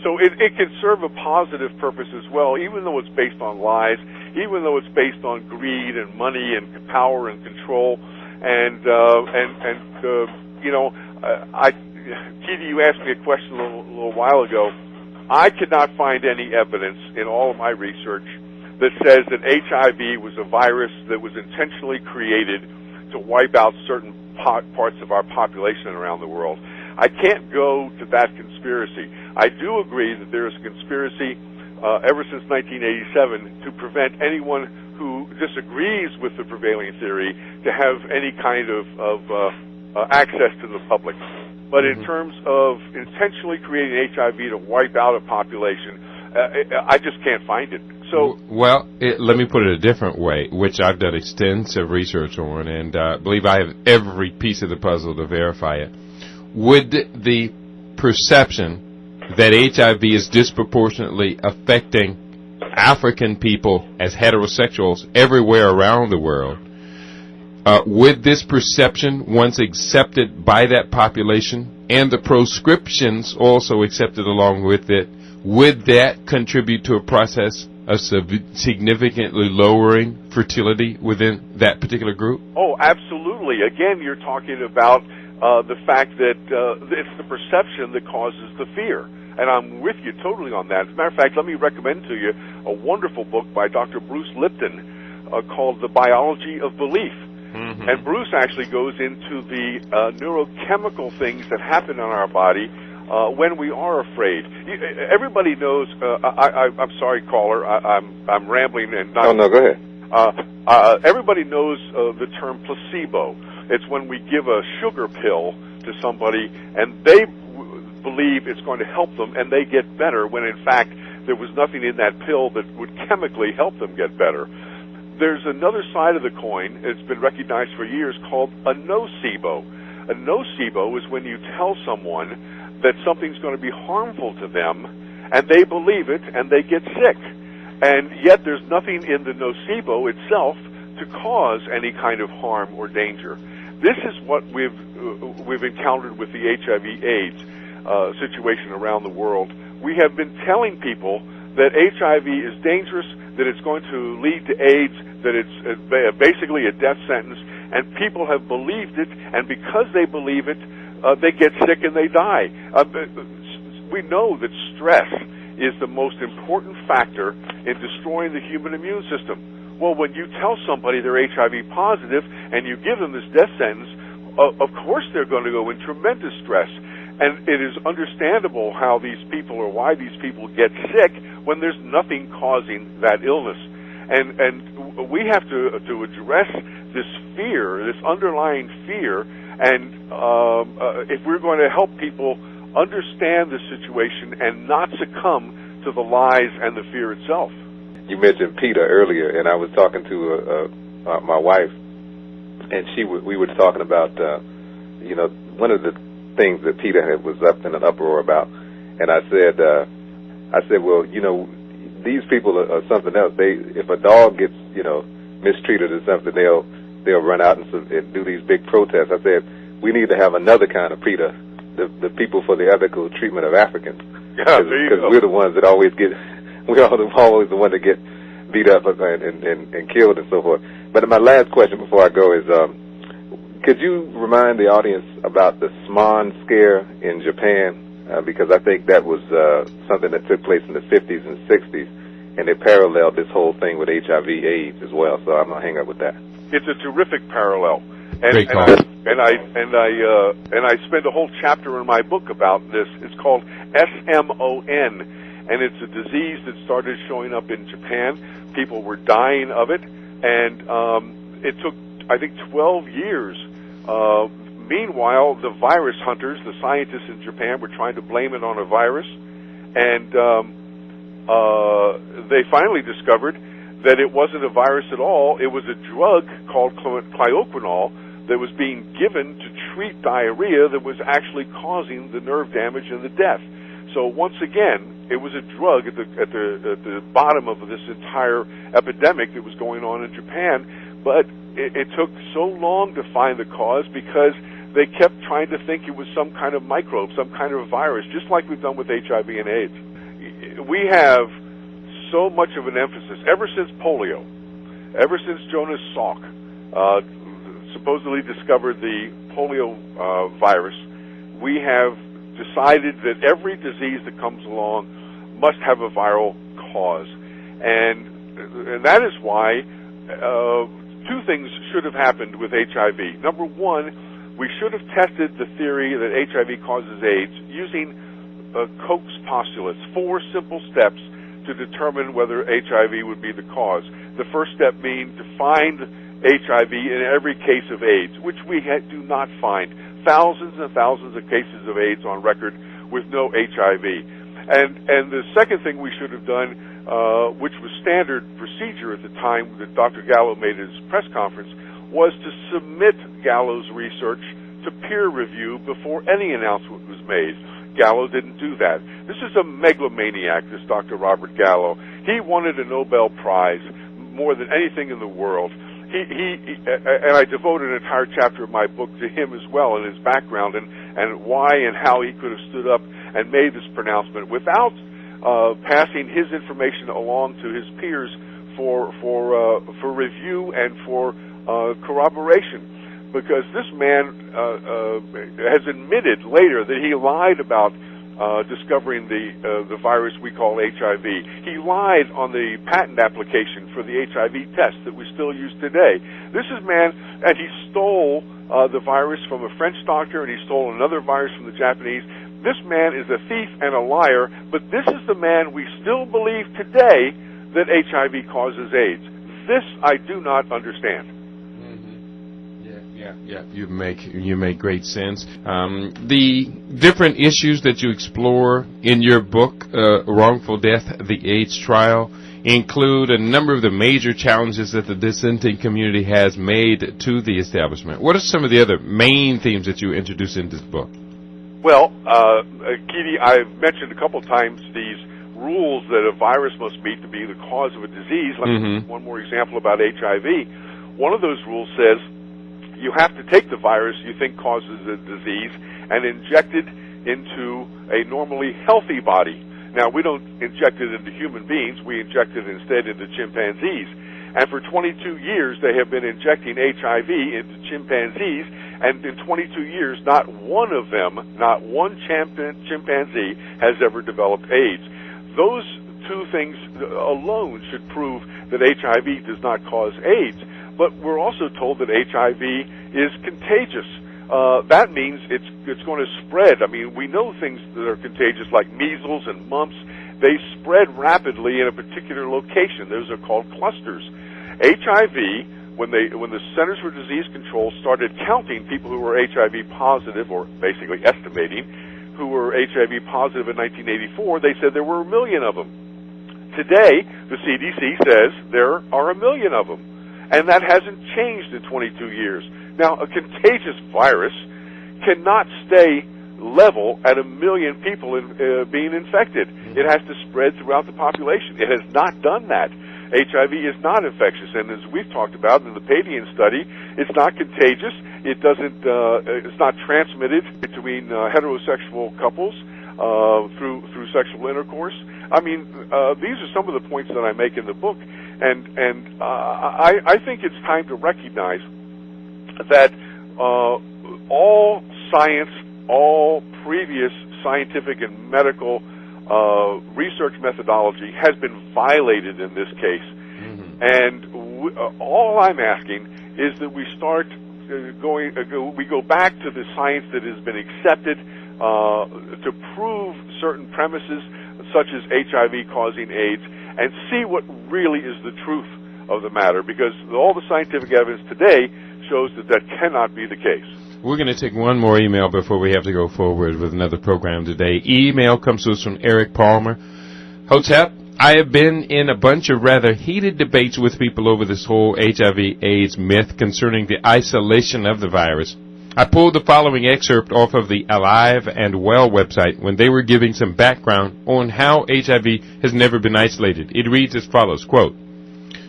so it can serve a positive purpose as well, even though it's based on lies, even though it's based on greed and money and power and control. And you know, Keidi, you asked me a question a little while ago. I could not find any evidence in all of my research that says that HIV was a virus that was intentionally created to wipe out certain parts of our population around the world. I can't go to that conspiracy. I do agree that there is a conspiracy ever since 1987 to prevent anyone who disagrees with the prevailing theory to have any kind of access to the public. But in terms of intentionally creating HIV to wipe out a population, I just can't find it. So, well, let me put it a different way, which I've done extensive research on, and I believe I have every piece of the puzzle to verify it. Would the perception that HIV is disproportionately affecting African people as heterosexuals everywhere around the world, would this perception, once accepted by that population, and the proscriptions also accepted along with it, would that contribute to a process of significantly lowering fertility within that particular group? Oh, absolutely. Again, you're talking about the fact that it's the perception that causes the fear. And I'm with you totally on that. As a matter of fact, let me recommend to you a wonderful book by Dr. Bruce Lipton called The Biology of Belief. Mm-hmm. And Bruce actually goes into the neurochemical things that happen in our body when we are afraid. Everybody knows. I'm sorry, caller. I'm rambling and not. Oh no, go ahead. Everybody knows the term placebo. It's when we give a sugar pill to somebody and they believe it's going to help them and they get better, when in fact there was nothing in that pill that would chemically help them get better. There's another side of the coin. It's been recognized for years called a nocebo. A nocebo is when you tell someone that something's going to be harmful to them, and they believe it, and they get sick. And yet there's nothing in the nocebo itself to cause any kind of harm or danger. This is what we've encountered with the HIV/AIDS situation around the world. We have been telling people that HIV is dangerous, that it's going to lead to AIDS, that it's basically a death sentence, and people have believed it, and because they believe it, they get sick and they die. We know that stress is the most important factor in destroying the human immune system. Well, when you tell somebody they're HIV positive and you give them this death sentence, of course they're going to go in tremendous stress. And it is understandable how these people, or why these people get sick when there's nothing causing that illness. And we have to address this fear, this underlying fear, and if we're going to help people understand the situation and not succumb to the lies and the fear itself. You mentioned PETA earlier, and I was talking to my wife, and we were talking about, one of the things that PETA was up in an uproar about, and I said, well, these people are something else. If a dog gets, mistreated or something, they'll run out and do these big protests. I said, we need to have another kind of PETA, the people for the ethical treatment of Africans. Yeah, because we're the ones that always we're always the one that get beat up and killed and so forth. But my last question before I go is, could you remind the audience about the Sman scare in Japan? Because I think that was something that took place in the 50s and 60s, and it paralleled this whole thing with HIV/AIDS as well. So I'm gonna hang up with that. It's a terrific parallel, Great call. and I spend a whole chapter in my book about this. It's called SMON, and it's a disease that started showing up in Japan. People were dying of it, and it took, I think, 12 years. Meanwhile, the virus hunters, the scientists in Japan, were trying to blame it on a virus, and they finally discovered that it wasn't a virus at all. It was a drug called clyoquinol that was being given to treat diarrhea that was actually causing the nerve damage and the death. So once again, it was a drug at the bottom of this entire epidemic that was going on in Japan, but it took so long to find the cause because they kept trying to think it was some kind of microbe, some kind of virus, just like we've done with HIV and AIDS. We have so much of an emphasis, ever since polio, ever since Jonas Salk supposedly discovered the polio virus, we have decided that every disease that comes along must have a viral cause. And that is why two things should have happened with HIV. Number one, we should have tested the theory that HIV causes AIDS using Koch's postulates, 4 simple steps to determine whether HIV would be the cause. The first step being to find HIV in every case of AIDS, which we do not find. Thousands and thousands of cases of AIDS on record with no HIV. And the second thing we should have done, which was standard procedure at the time that Dr. Gallo made his press conference, was to submit Gallo's research to peer review before any announcement was made. Gallo didn't do that. This is a megalomaniac, this Dr. Robert Gallo. He wanted a Nobel Prize more than anything in the world. And I devote an entire chapter of my book to him as well, and his background, and why and how he could have stood up and made this pronouncement without passing his information along to his peers for review and for corroboration. Because this man has admitted later that he lied about discovering the virus we call HIV. He lied on the patent application for the HIV test that we still use today. This is and he stole the virus from a French doctor, and he stole another virus from the Japanese. This man is a thief and a liar, but this is the man we still believe today that HIV causes AIDS. This I do not understand. Yeah, you make great sense. The different issues that you explore in your book, Wrongful Death, the AIDS Trial, include a number of the major challenges that the dissenting community has made to the establishment. What are some of the other main themes that you introduce in this book? Well, Keidi, I've mentioned a couple times these rules that a virus must meet to be the cause of a disease. Let me give one more example about HIV. One of those rules says you have to take the virus you think causes a disease and inject it into a normally healthy body. Now, we don't inject it into human beings. We inject it instead into chimpanzees. And for 22 years, they have been injecting HIV into chimpanzees, and in 22 years, not one of them, not one chimpanzee has ever developed AIDS. Those two things alone should prove that HIV does not cause AIDS. But we're also told that HIV is contagious. That means it's going to spread. I mean, we know things that are contagious like measles and mumps. They spread rapidly in a particular location. Those are called clusters. HIV, when the Centers for Disease Control started counting people who were HIV positive, or basically estimating who were HIV positive in 1984, they said there were 1 million of them. Today, the CDC says there are 1 million of them. And that hasn't changed in 22 years. Now, a contagious virus cannot stay level at 1 million people being infected. It has to spread throughout the population. It has not done that. HIV is not infectious, and as we've talked about in the Padian study, it's not contagious. It doesn't. It's not transmitted between heterosexual couples through sexual intercourse. I mean, these are some of the points that I make in the book, and I think it's time to recognize that all science, all previous scientific and medical research methodology has been violated in this case. And all I'm asking is that we start we go back to the science that has been accepted to prove certain premises such as HIV causing AIDS, and see what really is the truth of the matter, because all the scientific evidence today shows that that cannot be the case. We're going to take one more email before we have to go forward with another program today. Email comes to us from Eric Palmer. Hotep, I have been in a bunch of rather heated debates with people over this whole HIV/AIDS myth concerning the isolation of the virus. I pulled the following excerpt off of the Alive and Well website when they were giving some background on how HIV has never been isolated. It reads as follows, quote,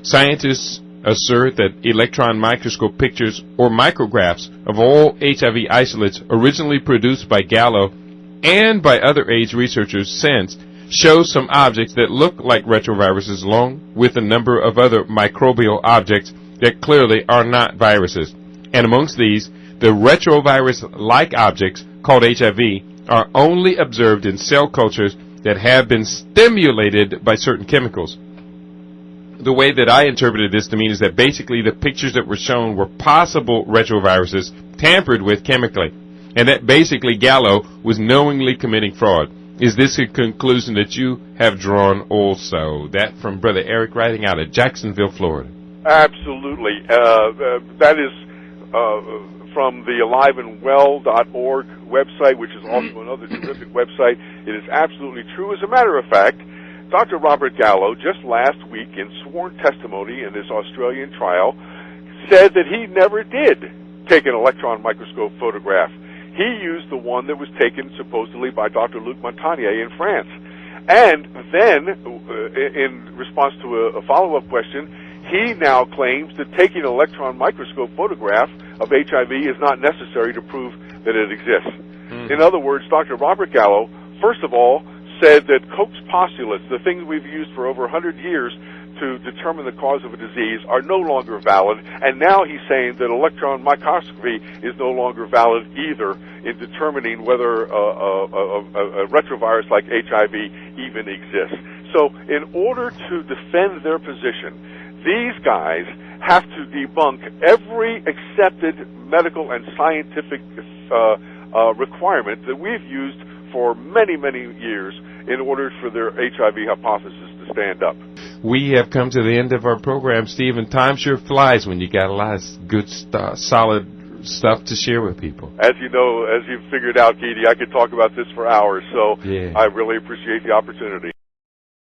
scientists assert that electron microscope pictures or micrographs of all HIV isolates originally produced by Gallo and by other AIDS researchers since show some objects that look like retroviruses along with a number of other microbial objects that clearly are not viruses. And amongst these, the retrovirus-like objects called HIV are only observed in cell cultures that have been stimulated by certain chemicals. The way that I interpreted this to mean is that basically the pictures that were shown were possible retroviruses tampered with chemically, and that basically Gallo was knowingly committing fraud. Is this a conclusion that you have drawn also? That from Brother Eric writing out of Jacksonville, Florida. Absolutely. That is from the aliveandwell.org website, which is also another terrific website. It is absolutely true. As a matter of fact, Dr. Robert Gallo, just last week in sworn testimony in this Australian trial, said that he never did take an electron microscope photograph. He used the one that was taken supposedly by Dr. Luc Montagnier in France. And then, in response to a follow-up question, he now claims that taking an electron microscope photograph of HIV is not necessary to prove that it exists. In other words, Dr. Robert Gallo, first of all, said that Koch's postulates, the things we've used for over 100 years to determine the cause of a disease, are no longer valid, and now he's saying that electron microscopy is no longer valid either in determining whether a retrovirus like HIV even exists. So in order to defend their position, these guys have to debunk every accepted medical and scientific requirement that we've used for many, many years in order for their HIV hypothesis to stand up. We have come to the end of our program, Steve, and time sure flies when you got a lot of good stuff, solid stuff to share with people. As you know, as you've figured out, Keidi, I could talk about this for hours, so yeah. I really appreciate the opportunity.